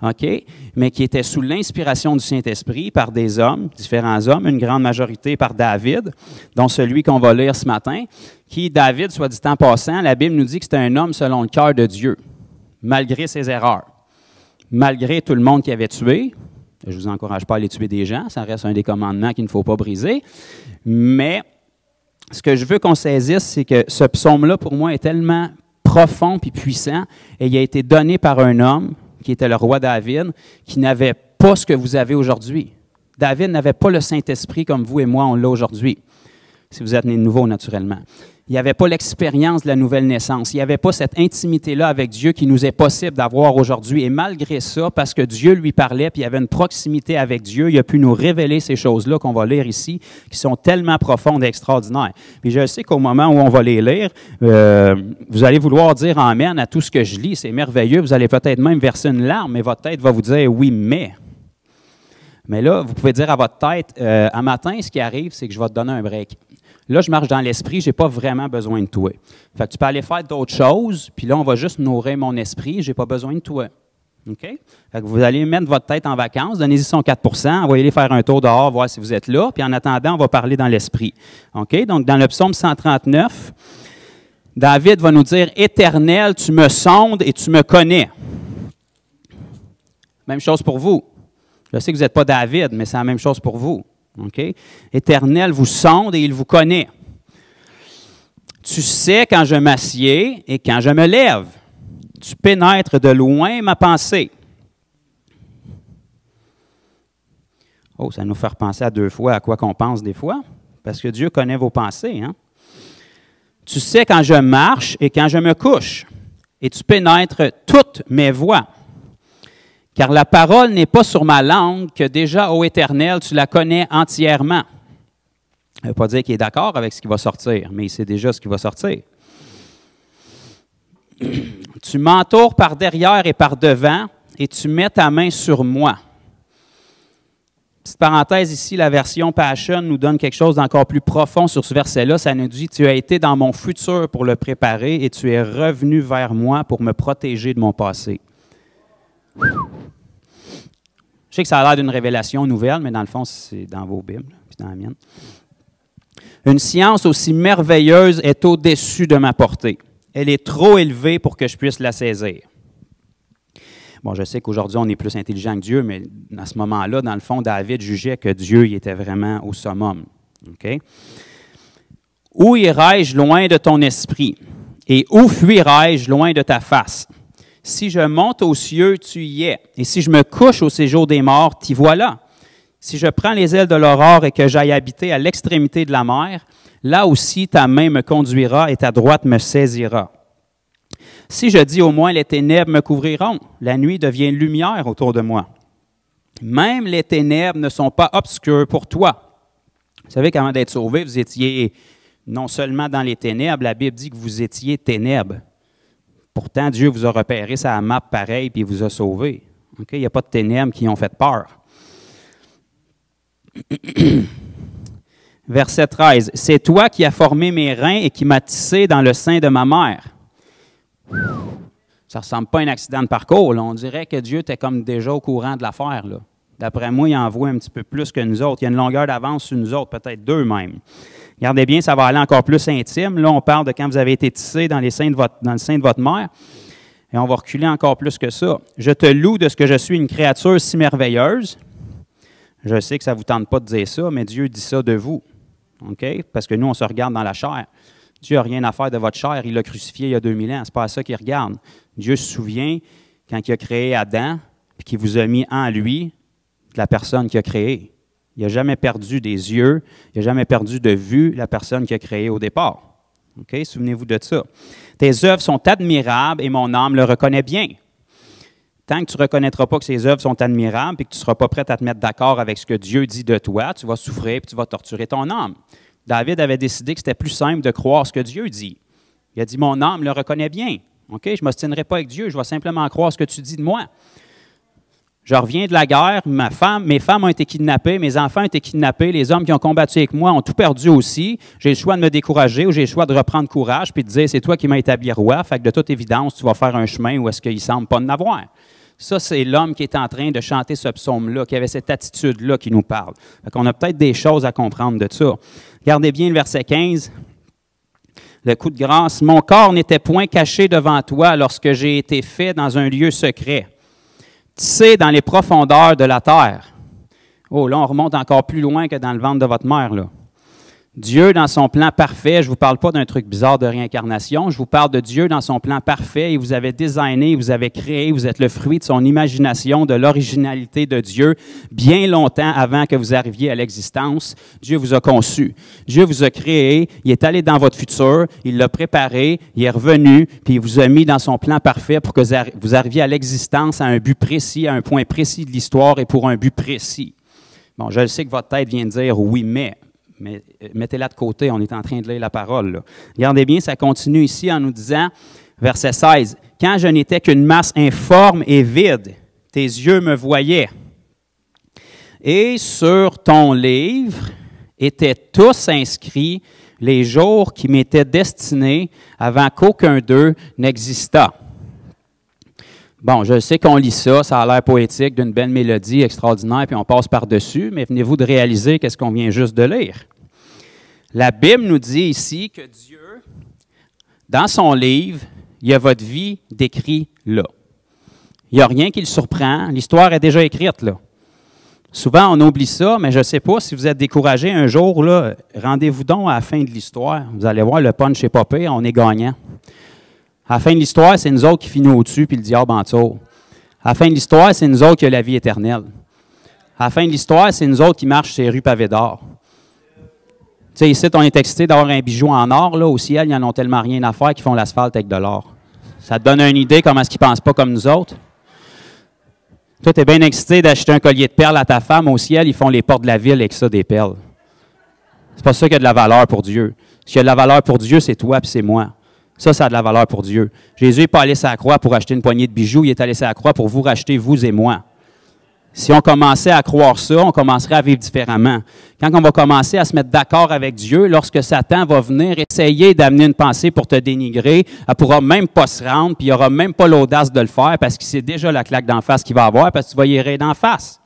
OK, mais qui étaient sous l'inspiration du Saint-Esprit par des hommes, différents hommes, une grande majorité par David, dont celui qu'on va lire ce matin, qui, David, soit dit en passant, la Bible nous dit que c'était un homme selon le cœur de Dieu, malgré ses erreurs, malgré tout le monde qu'il avait tué, Je ne vous encourage pas à aller tuer des gens, ça reste un des commandements qu'il ne faut pas briser. Mais ce que je veux qu'on saisisse, c'est que ce psaume-là, pour moi, est tellement profond et puissant, et il a été donné par un homme, qui était le roi David, qui n'avait pas ce que vous avez aujourd'hui. David n'avait pas le Saint-Esprit comme vous et moi, on l'a aujourd'hui, si vous êtes né de nouveau, naturellement. Il n'y avait pas l'expérience de la nouvelle naissance. Il n'y avait pas cette intimité-là avec Dieu qui nous est possible d'avoir aujourd'hui. Et malgré ça, parce que Dieu lui parlait, puis il y avait une proximité avec Dieu, il a pu nous révéler ces choses-là qu'on va lire ici, qui sont tellement profondes et extraordinaires. Puis je sais qu'au moment où on va les lire, vous allez vouloir dire « Amen » à tout ce que je lis. C'est merveilleux. Vous allez peut-être même verser une larme, mais votre tête va vous dire « Oui, mais ». Mais là, vous pouvez dire à votre tête, à matin, ce qui arrive, c'est que je vais te donner un break. Là, je marche dans l'esprit, je n'ai pas vraiment besoin de toi. Fait que tu peux aller faire d'autres choses, puis là, on va juste nourrir mon esprit, je n'ai pas besoin de toi. OK? Fait que vous allez mettre votre tête en vacances, donnez-y son 4 envoyez-les faire un tour dehors, voir si vous êtes là, puis en attendant, on va parler dans l'esprit. OK? Donc, dans le psaume 139, David va nous dire « Éternel, tu me sondes et tu me connais. » Même chose pour vous. Je sais que vous n'êtes pas David, mais c'est la même chose pour vous. Okay? Éternel vous sonde et il vous connaît. Tu sais quand je m'assieds et quand je me lève. Tu pénètres de loin ma pensée. Oh, ça nous fait repenser à deux fois à quoi qu'on pense des fois, parce que Dieu connaît vos pensées. Hein? Tu sais quand je marche et quand je me couche, et tu pénètres toutes mes voies. Car la parole n'est pas sur ma langue, que déjà, ô Éternel, tu la connais entièrement. Ça ne veut pas dire qu'il est d'accord avec ce qui va sortir, mais il sait déjà ce qui va sortir. Tu m'entoures par derrière et par devant, et tu mets ta main sur moi. Petite parenthèse ici, la version Passion nous donne quelque chose d'encore plus profond sur ce verset-là. Ça nous dit, tu as été dans mon futur pour le préparer, et tu es revenu vers moi pour me protéger de mon passé. Je sais que ça a l'air d'une révélation nouvelle, mais dans le fond, c'est dans vos Bibles, puis dans la mienne. Une science aussi merveilleuse est au-dessus de ma portée. Elle est trop élevée pour que je puisse la saisir. Bon, je sais qu'aujourd'hui, on est plus intelligent que Dieu, mais à ce moment-là, dans le fond, David jugeait que Dieu il était vraiment au summum. Okay? Où irai-je loin de ton esprit? Et où fuirai-je loin de ta face? Si je monte aux cieux, tu y es. Et si je me couche au séjour des morts, t'y voilà. Si je prends les ailes de l'aurore et que j'aille habiter à l'extrémité de la mer, là aussi ta main me conduira et ta droite me saisira. Si je dis au moins les ténèbres me couvriront, la nuit devient lumière autour de moi. Même les ténèbres ne sont pas obscures pour toi. Vous savez qu'avant d'être sauvé, vous étiez non seulement dans les ténèbres, la Bible dit que vous étiez ténèbres. Pourtant, Dieu vous a repéré sa map pareil puis il vous a sauvé. Okay? Il n'y a pas de ténèbres qui ont fait peur. Verset 13. « C'est toi qui as formé mes reins et qui m'as tissé dans le sein de ma mère. » Ça ne ressemble pas à un accident de parcours. Là. On dirait que Dieu était comme déjà au courant de l'affaire. D'après moi, il en voit un petit peu plus que nous autres. Il y a une longueur d'avance sur nous autres, peut-être deux même. Regardez bien, ça va aller encore plus intime. Là, on parle de quand vous avez été tissé dans le sein de votre mère. Et on va reculer encore plus que ça. « Je te loue de ce que je suis une créature si merveilleuse. » Je sais que ça ne vous tente pas de dire ça, mais Dieu dit ça de vous. Okay? Parce que nous, on se regarde dans la chair. Dieu n'a rien à faire de votre chair. Il l'a crucifié il y a 2000 ans. Ce n'est pas à ça qu'il regarde. Dieu se souvient quand il a créé Adam et qu'il vous a mis en lui de la personne qu'il a créée. Il n'a jamais perdu des yeux, il n'a jamais perdu de vue la personne qu'il a créée au départ. Okay? Souvenez-vous de ça. Tes œuvres sont admirables et mon âme le reconnaît bien. Tant que tu ne reconnaîtras pas que ces œuvres sont admirables et que tu ne seras pas prêt à te mettre d'accord avec ce que Dieu dit de toi, tu vas souffrir et tu vas torturer ton âme. David avait décidé que c'était plus simple de croire ce que Dieu dit. Il a dit, mon âme le reconnaît bien. Okay? Je ne m'obstinerai pas avec Dieu, je vais simplement croire ce que tu dis de moi. Je reviens de la guerre, mes femmes ont été kidnappées, mes enfants ont été kidnappés, les hommes qui ont combattu avec moi ont tout perdu aussi. J'ai le choix de me décourager ou j'ai le choix de reprendre courage puis de dire, c'est toi qui m'as établi roi, fait que de toute évidence, tu vas faire un chemin où est-ce qu'il ne semble pas en avoir. Ça, c'est l'homme qui est en train de chanter ce psaume-là, qui avait cette attitude-là qui nous parle. Fait qu'on a peut-être des choses à comprendre de ça. Regardez bien le verset 15. Le coup de grâce. « Mon corps n'était point caché devant toi lorsque j'ai été fait dans un lieu secret. Tissé dans les profondeurs de la terre. » Oh, là, on remonte encore plus loin que dans le ventre de votre mère, là. Dieu, dans son plan parfait, je ne vous parle pas d'un truc bizarre de réincarnation, je vous parle de Dieu dans son plan parfait. Il vous avait designé, il vous avait créé, vous êtes le fruit de son imagination, de l'originalité de Dieu, bien longtemps avant que vous arriviez à l'existence. Dieu vous a conçu. Dieu vous a créé, il est allé dans votre futur, il l'a préparé, il est revenu, puis il vous a mis dans son plan parfait pour que vous arriviez à l'existence à un but précis, à un point précis de l'histoire et pour un but précis. Bon, je sais que votre tête vient de dire « oui, mais mettez-la de côté, on est en train de lire la parole. Là. Regardez bien, ça continue ici en nous disant, verset 16, « Quand je n'étais qu'une masse informe et vide, tes yeux me voyaient. Et sur ton livre étaient tous inscrits les jours qui m'étaient destinés avant qu'aucun d'eux n'existât. » Bon, je sais qu'on lit ça, ça a l'air poétique, d'une belle mélodie extraordinaire, puis on passe par-dessus, mais venez-vous de réaliser qu'est-ce qu'on vient juste de lire? La Bible nous dit ici que Dieu, dans son livre, il y a votre vie décrite là. Il n'y a rien qui le surprend, l'histoire est déjà écrite là. Souvent, on oublie ça, mais je ne sais pas si vous êtes découragé un jour, là, rendez-vous donc à la fin de l'histoire. Vous allez voir, le punch n'est pas pire, on est gagnant. À la fin de l'histoire, c'est nous autres qui finissons au-dessus, puis le diable en dessous. À la fin de l'histoire, c'est nous autres qui avons la vie éternelle. À la fin de l'histoire, c'est nous autres qui marchent sur les rues pavées d'or. Tu sais, ici, on est excité d'avoir un bijou en or. Là, au ciel, ils n'en ont tellement rien à faire qu'ils font l'asphalte avec de l'or. Ça te donne une idée comment est-ce qu'ils ne pensent pas comme nous autres? Toi, tu es bien excité d'acheter un collier de perles à ta femme. Au ciel, ils font les portes de la ville avec ça, des perles. C'est pas ça qui a de la valeur pour Dieu. Ce qui a de la valeur pour Dieu, c'est toi et c'est moi. Ça a de la valeur pour Dieu. Jésus n'est pas allé sur la croix pour acheter une poignée de bijoux, il est allé sur la croix pour vous racheter, vous et moi. Si on commençait à croire ça, on commencerait à vivre différemment. Quand on va commencer à se mettre d'accord avec Dieu, lorsque Satan va venir essayer d'amener une pensée pour te dénigrer, elle ne pourra même pas se rendre, puis il n'aura même pas l'audace de le faire parce qu'il sait déjà la claque d'en face qu'il va avoir, parce que tu vas y rire d'en face.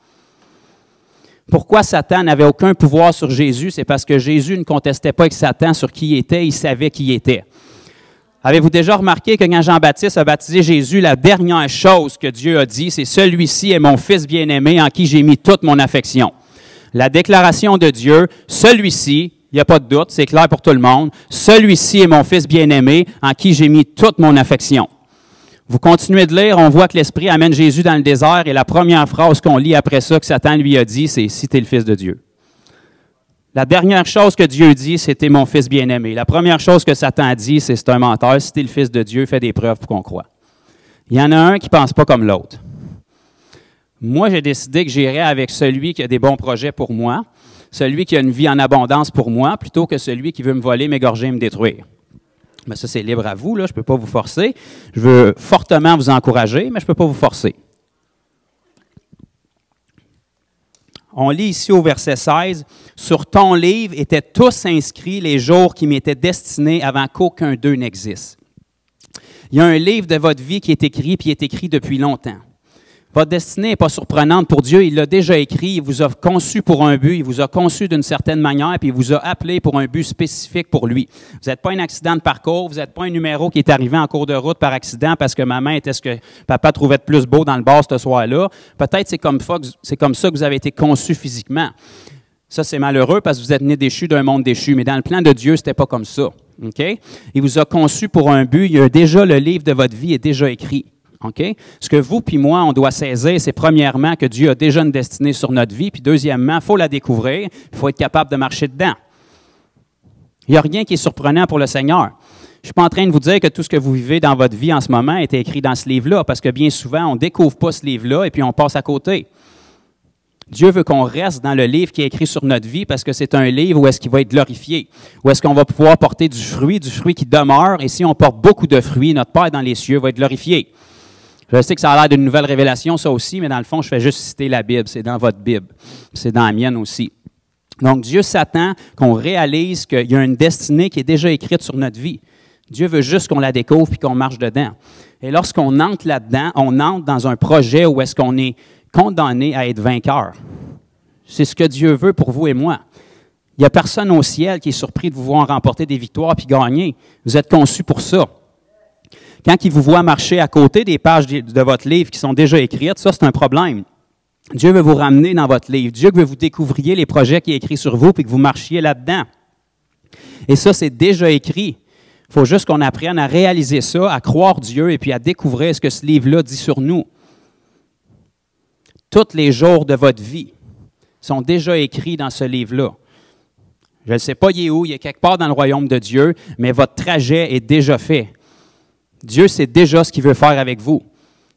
Pourquoi Satan n'avait aucun pouvoir sur Jésus? C'est parce que Jésus ne contestait pas avec Satan sur qui il était, il savait qui il était. Avez-vous déjà remarqué que quand Jean-Baptiste a baptisé Jésus, la dernière chose que Dieu a dit, c'est « Celui-ci est mon Fils bien-aimé en qui j'ai mis toute mon affection ». La déclaration de Dieu, « Celui-ci », il n'y a pas de doute, c'est clair pour tout le monde, « Celui-ci est mon Fils bien-aimé en qui j'ai mis toute mon affection ». Vous continuez de lire, on voit que l'Esprit amène Jésus dans le désert et la première phrase qu'on lit après ça que Satan lui a dit, c'est « Si tu es le Fils de Dieu ». La dernière chose que Dieu dit, c'était « mon Fils bien-aimé ». La première chose que Satan a dit, c'est « un menteur, si tu es le Fils de Dieu, fais des preuves pour qu'on croie ». Il y en a un qui ne pense pas comme l'autre. Moi, j'ai décidé que j'irais avec celui qui a des bons projets pour moi, celui qui a une vie en abondance pour moi, plutôt que celui qui veut me voler, m'égorger et me détruire. Mais ça, c'est libre à vous, là, je ne peux pas vous forcer. Je veux fortement vous encourager, mais je ne peux pas vous forcer. On lit ici au verset 16, « Sur ton livre étaient tous inscrits les jours qui m'étaient destinés avant qu'aucun d'eux n'existe. » Il y a un livre de votre vie qui est écrit, puis il est écrit depuis longtemps. Votre destinée n'est pas surprenante pour Dieu, il l'a déjà écrit, il vous a conçu pour un but, il vous a conçu d'une certaine manière, puis il vous a appelé pour un but spécifique pour lui. Vous n'êtes pas un accident de parcours, vous n'êtes pas un numéro qui est arrivé en cours de route par accident parce que maman était ce que papa trouvait de plus beau dans le bar ce soir-là. Peut-être c'est comme ça que vous avez été conçu physiquement. Ça, c'est malheureux parce que vous êtes né déchu d'un monde déchu, mais dans le plan de Dieu, ce n'était pas comme ça. Okay? Il vous a conçu pour un but, il y a déjà le livre de votre vie est déjà écrit. Okay? Ce que vous puis moi, on doit saisir, c'est premièrement que Dieu a déjà une destinée sur notre vie, puis deuxièmement, il faut la découvrir, il faut être capable de marcher dedans. Il n'y a rien qui est surprenant pour le Seigneur. Je ne suis pas en train de vous dire que tout ce que vous vivez dans votre vie en ce moment est écrit dans ce livre-là, parce que bien souvent, on ne découvre pas ce livre-là et puis on passe à côté. Dieu veut qu'on reste dans le livre qui est écrit sur notre vie parce que c'est un livre où est-ce qu'il va être glorifié, où est-ce qu'on va pouvoir porter du fruit qui demeure, et si on porte beaucoup de fruits, notre Père dans les cieux va être glorifié. Je sais que ça a l'air d'une nouvelle révélation, ça aussi, mais dans le fond, je fais juste citer la Bible. C'est dans votre Bible. C'est dans la mienne aussi. Donc, Dieu s'attend qu'on réalise qu'il y a une destinée qui est déjà écrite sur notre vie. Dieu veut juste qu'on la découvre et qu'on marche dedans. Et lorsqu'on entre là-dedans, on entre dans un projet où est-ce qu'on est condamné à être vainqueur. C'est ce que Dieu veut pour vous et moi. Il n'y a personne au ciel qui est surpris de vous voir remporter des victoires puis gagner. Vous êtes conçus pour ça. Quand il vous voit marcher à côté des pages de votre livre qui sont déjà écrites, ça, c'est un problème. Dieu veut vous ramener dans votre livre. Dieu veut que vous découvriez les projets qui est écrit sur vous puis que vous marchiez là-dedans. Et ça, c'est déjà écrit. Il faut juste qu'on apprenne à réaliser ça, à croire Dieu et puis à découvrir ce que ce livre-là dit sur nous. Tous les jours de votre vie sont déjà écrits dans ce livre-là. Je ne sais pas il est où, il est quelque part dans le royaume de Dieu, mais votre trajet est déjà fait. Dieu sait déjà ce qu'il veut faire avec vous.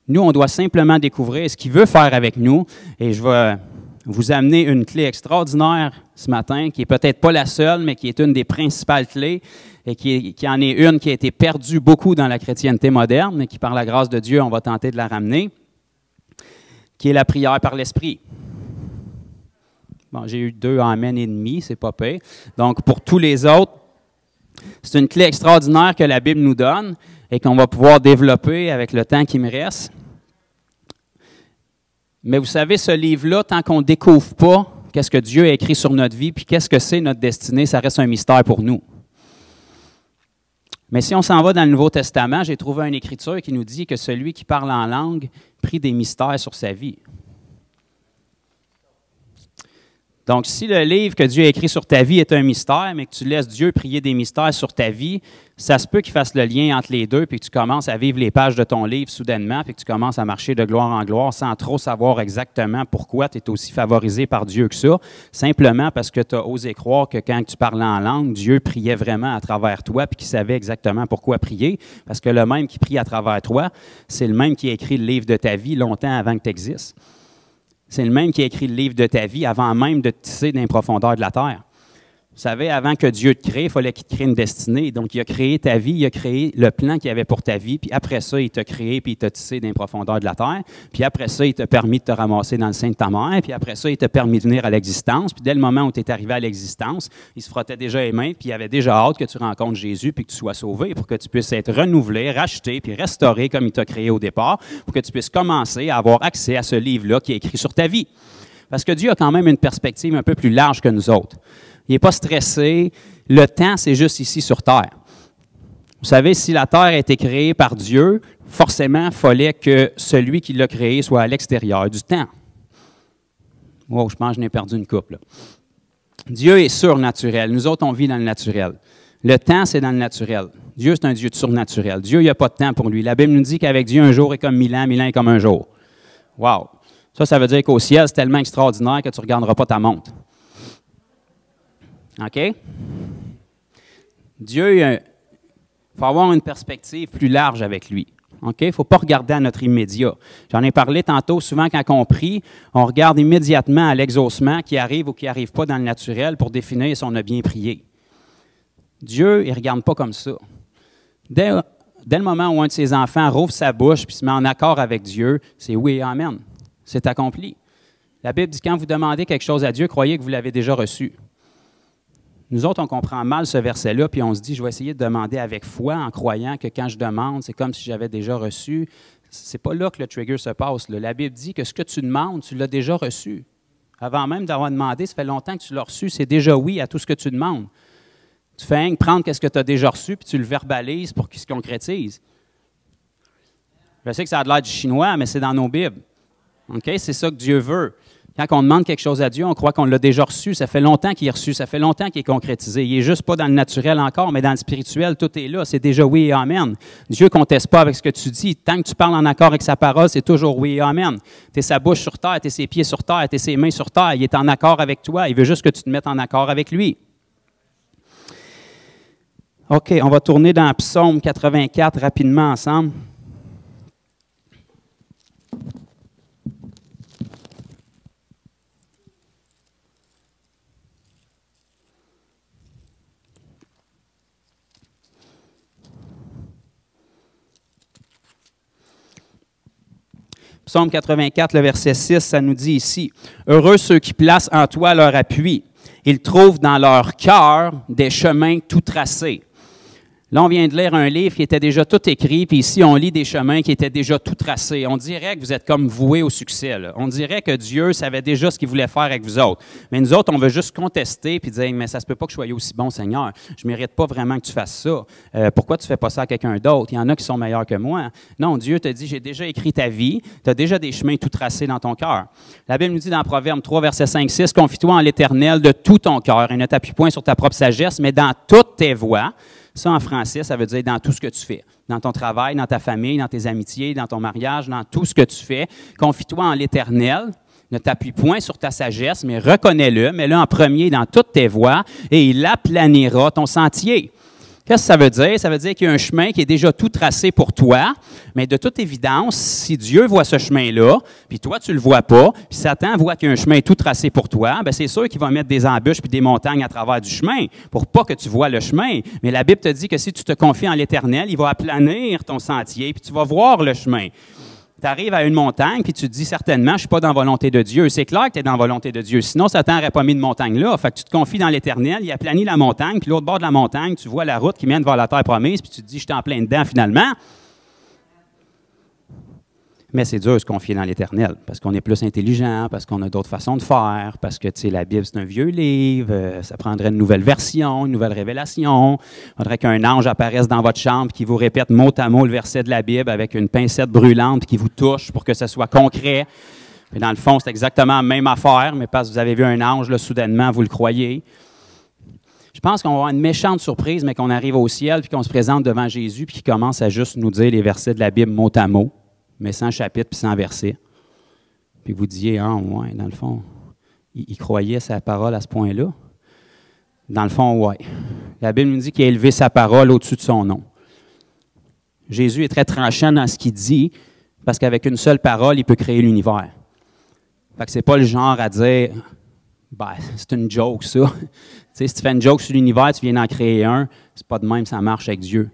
Nous, on doit simplement découvrir ce qu'il veut faire avec nous. Et je vais vous amener une clé extraordinaire ce matin, qui n'est peut-être pas la seule, mais qui est une des principales clés, et qui en est une qui a été perdue beaucoup dans la chrétienté moderne, mais qui, par la grâce de Dieu, on va tenter de la ramener, qui est la prière par l'Esprit. Bon, j'ai eu 2 amen et demi, c'est pas pire. Donc, pour tous les autres, c'est une clé extraordinaire que la Bible nous donne et qu'on va pouvoir développer avec le temps qui me reste. Mais vous savez, ce livre-là, tant qu'on ne découvre pas qu'est-ce que Dieu a écrit sur notre vie, puis qu'est-ce que c'est notre destinée, ça reste un mystère pour nous. Mais si on s'en va dans le Nouveau Testament, j'ai trouvé une écriture qui nous dit que celui qui parle en langue prie des mystères sur sa vie. Donc, si le livre que Dieu a écrit sur ta vie est un mystère, mais que tu laisses Dieu prier des mystères sur ta vie, ça se peut qu'il fasse le lien entre les deux, puis que tu commences à vivre les pages de ton livre soudainement, puis que tu commences à marcher de gloire en gloire sans trop savoir exactement pourquoi tu es aussi favorisé par Dieu que ça, simplement parce que tu as osé croire que quand tu parlais en langue, Dieu priait vraiment à travers toi, puis qu'il savait exactement pourquoi prier, parce que le même qui prie à travers toi, c'est le même qui a écrit le livre de ta vie longtemps avant que tu existes. C'est le même qui a écrit le livre de ta vie avant même de te tisser dans les profondeurs de la terre. Vous savez, avant que Dieu te crée, il fallait qu'il te crée une destinée. Donc, il a créé ta vie, il a créé le plan qu'il y avait pour ta vie, puis après ça, il t'a créé, puis il t'a tissé dans les profondeurs de la terre. Puis après ça, il t'a permis de te ramasser dans le sein de ta mère, puis après ça, il t'a permis de venir à l'existence. Puis dès le moment où tu es arrivé à l'existence, il se frottait déjà les mains, puis il avait déjà hâte que tu rencontres Jésus, puis que tu sois sauvé, pour que tu puisses être renouvelé, racheté, puis restauré comme il t'a créé au départ, pour que tu puisses commencer à avoir accès à ce livre-là qui est écrit sur ta vie. Parce que Dieu a quand même une perspective un peu plus large que nous autres. Il n'est pas stressé. Le temps, c'est juste ici sur Terre. Vous savez, si la Terre a été créée par Dieu, forcément, il fallait que celui qui l'a créée soit à l'extérieur du temps. Wow, je pense que je n'ai perdu une couple. Là. Dieu est surnaturel. Nous autres, on vit dans le naturel. Le temps, c'est dans le naturel. Dieu, c'est un Dieu de surnaturel. Dieu, il n'y a pas de temps pour lui. La Bible nous dit qu'avec Dieu, un jour est comme 1000 ans est comme un jour. Wow! Ça veut dire qu'au ciel, c'est tellement extraordinaire que tu ne regarderas pas ta montre. OK? Dieu, il faut avoir une perspective plus large avec lui. OK? Il ne faut pas regarder à notre immédiat. J'en ai parlé tantôt, souvent quand on prie, on regarde immédiatement à l'exaucement qui arrive ou qui n'arrive pas dans le naturel pour définir si on a bien prié. Dieu, il ne regarde pas comme ça. Dès le moment où un de ses enfants rouvre sa bouche et se met en accord avec Dieu, c'est oui et amen. C'est accompli. La Bible dit quand vous demandez quelque chose à Dieu, croyez que vous l'avez déjà reçu. Nous autres, on comprend mal ce verset-là, puis on se dit, je vais essayer de demander avec foi en croyant que quand je demande, c'est comme si j'avais déjà reçu. C'est pas là que le trigger se passe. Là. La Bible dit que ce que tu demandes, tu l'as déjà reçu. Avant même d'avoir demandé, ça fait longtemps que tu l'as reçu, c'est déjà oui à tout ce que tu demandes. Tu fais rien que prendre ce que tu as déjà reçu, puis tu le verbalises pour qu'il se concrétise. Je sais que ça a l'air du chinois, mais c'est dans nos Bibles. Okay? C'est ça que Dieu veut. Quand on demande quelque chose à Dieu, on croit qu'on l'a déjà reçu. Ça fait longtemps qu'il est reçu, ça fait longtemps qu'il est concrétisé. Il n'est juste pas dans le naturel encore, mais dans le spirituel, tout est là. C'est déjà oui et amen. Dieu ne conteste pas avec ce que tu dis. Tant que tu parles en accord avec sa parole, c'est toujours oui et amen. Tu es sa bouche sur terre, tu es ses pieds sur terre, tu es ses mains sur terre. Il est en accord avec toi. Il veut juste que tu te mettes en accord avec lui. OK, on va tourner dans Psaume 84 rapidement ensemble. Psaume 84, le verset 6, ça nous dit ici, « Heureux ceux qui placent en toi leur appui. Ils trouvent dans leur cœur des chemins tout tracés. » Là, on vient de lire un livre qui était déjà tout écrit, puis ici, on lit des chemins qui étaient déjà tout tracés. On dirait que vous êtes comme voués au succès, là. On dirait que Dieu savait déjà ce qu'il voulait faire avec vous autres. Mais nous autres, on veut juste contester puis dire, mais ça se peut pas que je sois aussi bon, Seigneur. Je mérite pas vraiment que tu fasses ça. Pourquoi tu fais pas ça à quelqu'un d'autre? Il y en a qui sont meilleurs que moi. Non, Dieu te dit, j'ai déjà écrit ta vie. Tu as déjà des chemins tout tracés dans ton cœur. La Bible nous dit dans Proverbe 3, verset 5-6, « Confie-toi en l'Éternel de tout ton cœur et ne t'appuie point sur ta propre sagesse, mais dans toutes tes voies. » Ça, en français, ça veut dire dans tout ce que tu fais. Dans ton travail, dans ta famille, dans tes amitiés, dans ton mariage, dans tout ce que tu fais. Confie-toi en l'Éternel. Ne t'appuie point sur ta sagesse, mais reconnais-le. Mets-le en premier dans toutes tes voies et il aplanira ton sentier. Qu'est-ce que ça veut dire? Ça veut dire qu'il y a un chemin qui est déjà tout tracé pour toi, mais de toute évidence, si Dieu voit ce chemin-là, puis toi, tu ne le vois pas, puis Satan voit qu'il y a un chemin tout tracé pour toi, bien, c'est sûr qu'il va mettre des embûches puis des montagnes à travers du chemin pour pas que tu vois le chemin. Mais la Bible te dit que si tu te confies en l'Éternel, il va aplanir ton sentier, puis tu vas voir le chemin. Tu arrives à une montagne, puis tu te dis certainement, je ne suis pas dans la volonté de Dieu. C'est clair que tu es dans la volonté de Dieu. Sinon, Satan n'aurait pas mis de montagne là. Fait que tu te confies dans l'Éternel, il aplanit la montagne, puis l'autre bord de la montagne, tu vois la route qui mène vers la terre promise, puis tu te dis, je suis en plein dedans finalement. Mais c'est dur de se confier dans l'Éternel, parce qu'on est plus intelligent, parce qu'on a d'autres façons de faire, parce que, tu sais, la Bible, c'est un vieux livre, ça prendrait une nouvelle version, une nouvelle révélation. Il faudrait qu'un ange apparaisse dans votre chambre qui vous répète mot à mot le verset de la Bible avec une pincette brûlante qui vous touche pour que ce soit concret. Et dans le fond, c'est exactement la même affaire, mais parce que vous avez vu un ange, là, soudainement, vous le croyez. Je pense qu'on va avoir une méchante surprise, mais qu'on arrive au ciel, puis qu'on se présente devant Jésus, puis qu'il commence à juste nous dire les versets de la Bible mot à mot, mais sans chapitre puis sans verset. Puis vous disiez, ah, ouais, dans le fond, il croyait sa parole à ce point-là. Dans le fond, ouais. La Bible nous dit qu'il a élevé sa parole au-dessus de son nom. Jésus est très tranchant dans ce qu'il dit, parce qu'avec une seule parole, il peut créer l'univers. Fait que c'est pas le genre à dire, ben, c'est une joke, ça. Tu sais, si tu fais une joke sur l'univers, tu viens d'en créer un, c'est pas de même, ça marche avec Dieu.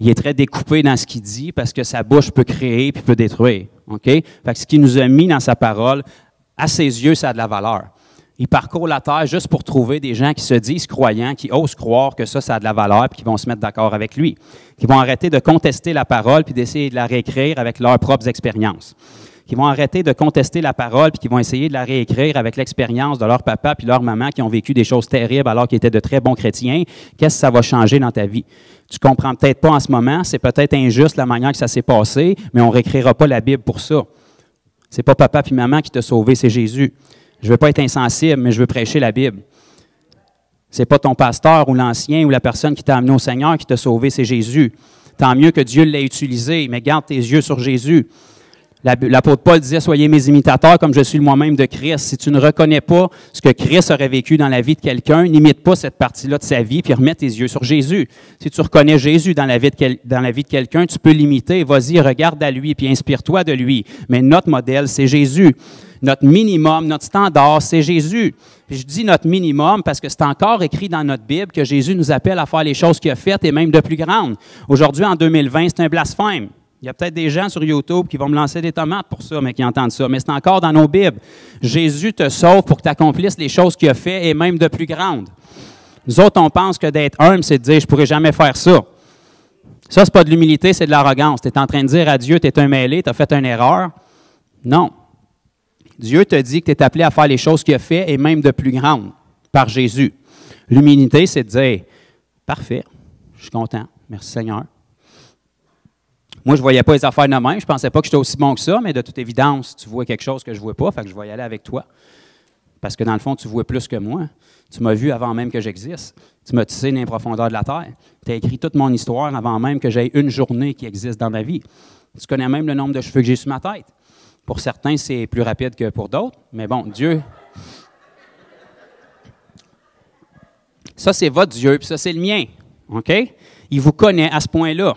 Il est très découpé dans ce qu'il dit parce que sa bouche peut créer puis peut détruire. OK? Fait que ce qu'il nous a mis dans sa parole, à ses yeux, ça a de la valeur. Il parcourt la terre juste pour trouver des gens qui se disent croyants, qui osent croire que ça a de la valeur puis qui vont se mettre d'accord avec lui. Qui vont arrêter de contester la parole puis d'essayer de la réécrire avec leurs propres expériences. Qui vont arrêter de contester la parole puis qui vont essayer de la réécrire avec l'expérience de leur papa puis leur maman qui ont vécu des choses terribles alors qu'ils étaient de très bons chrétiens. Qu'est-ce que ça va changer dans ta vie? Tu ne comprends peut-être pas en ce moment, c'est peut-être injuste la manière que ça s'est passé, mais on ne réécrira pas la Bible pour ça. Ce n'est pas papa puis maman qui t'a sauvé, c'est Jésus. Je ne veux pas être insensible, mais je veux prêcher la Bible. Ce n'est pas ton pasteur ou l'ancien ou la personne qui t'a amené au Seigneur qui t'a sauvé, c'est Jésus. Tant mieux que Dieu l'ait utilisé, mais garde tes yeux sur Jésus. L'apôtre Paul disait, soyez mes imitateurs comme je suis moi-même de Christ. Si tu ne reconnais pas ce que Christ aurait vécu dans la vie de quelqu'un, n'imite pas cette partie-là de sa vie, puis remets tes yeux sur Jésus. Si tu reconnais Jésus dans la vie de quelqu'un, tu peux l'imiter. Vas-y, regarde à lui, puis inspire-toi de lui. Mais notre modèle, c'est Jésus. Notre minimum, notre standard, c'est Jésus. Puis je dis notre minimum parce que c'est encore écrit dans notre Bible que Jésus nous appelle à faire les choses qu'il a faites et même de plus grandes. Aujourd'hui, en 2020, c'est un blasphème. Il y a peut-être des gens sur YouTube qui vont me lancer des tomates pour ça, mais qui entendent ça. Mais c'est encore dans nos Bibles. Jésus te sauve pour que tu accomplisses les choses qu'il a fait et même de plus grandes. Nous autres, on pense que d'être humble, c'est de dire « je ne pourrais jamais faire ça ». Ça, ce n'est pas de l'humilité, c'est de l'arrogance. Tu es en train de dire à Dieu « tu es un mêlé, tu as fait une erreur ». Non. Dieu te dit que tu es appelé à faire les choses qu'il a fait et même de plus grandes par Jésus. L'humilité, c'est de dire « parfait, je suis content, merci Seigneur ». Moi, je ne voyais pas les affaires de même. Je ne pensais pas que j'étais aussi bon que ça, mais de toute évidence, tu vois quelque chose que je ne vois pas, fait que je vais y aller avec toi. Parce que dans le fond, tu vois plus que moi. Tu m'as vu avant même que j'existe. Tu m'as tissé dans les profondeurs de la terre. Tu as écrit toute mon histoire avant même que j'aie une journée qui existe dans ma vie. Tu connais même le nombre de cheveux que j'ai sur ma tête. Pour certains, c'est plus rapide que pour d'autres, mais bon, Dieu... Ça, c'est votre Dieu, puis ça, c'est le mien. OK? Il vous connaît à ce point-là.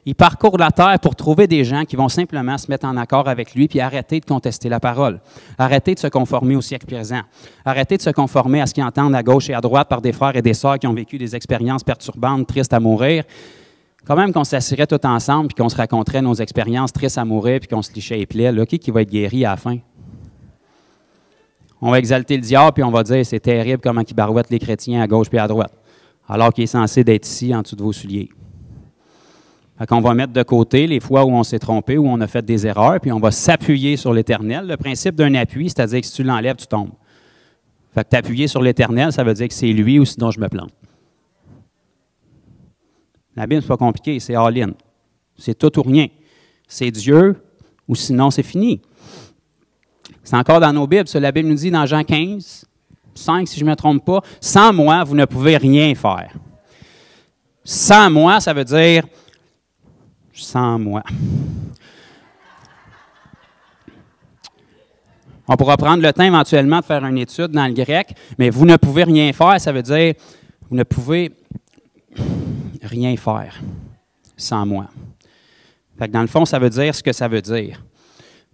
Il parcourt la terre pour trouver des gens qui vont simplement se mettre en accord avec lui puis arrêter de contester la parole. Arrêter de se conformer au siècle présent. Arrêter de se conformer à ce qu'ils entendent à gauche et à droite par des frères et des sœurs qui ont vécu des expériences perturbantes, tristes à mourir. Quand même qu'on s'assirait tous ensemble puis qu'on se raconterait nos expériences tristes à mourir puis qu'on se lichait les plaies. Là, qui va être guéri à la fin? On va exalter le diable puis on va dire c'est terrible comment il barouette les chrétiens à gauche et à droite, alors qu'il est censé d'être ici en dessous de vos souliers. Fait qu'on va mettre de côté les fois où on s'est trompé, où on a fait des erreurs, puis on va s'appuyer sur l'Éternel. Le principe d'un appui, c'est-à-dire que si tu l'enlèves, tu tombes. Fait que t'appuyer sur l'Éternel, ça veut dire que c'est lui ou sinon je me plante. La Bible, c'est pas compliqué, c'est all-in. C'est tout ou rien. C'est Dieu ou sinon c'est fini. C'est encore dans nos Bibles. Ça, la Bible nous dit dans Jean 15, 5, si je ne me trompe pas, « Sans moi, vous ne pouvez rien faire. » Sans moi, ça veut dire « sans moi ». On pourra prendre le temps éventuellement de faire une étude dans le grec, mais « vous ne pouvez rien faire », ça veut dire « vous ne pouvez rien faire sans moi ». Fait que dans le fond, ça veut dire ce que ça veut dire.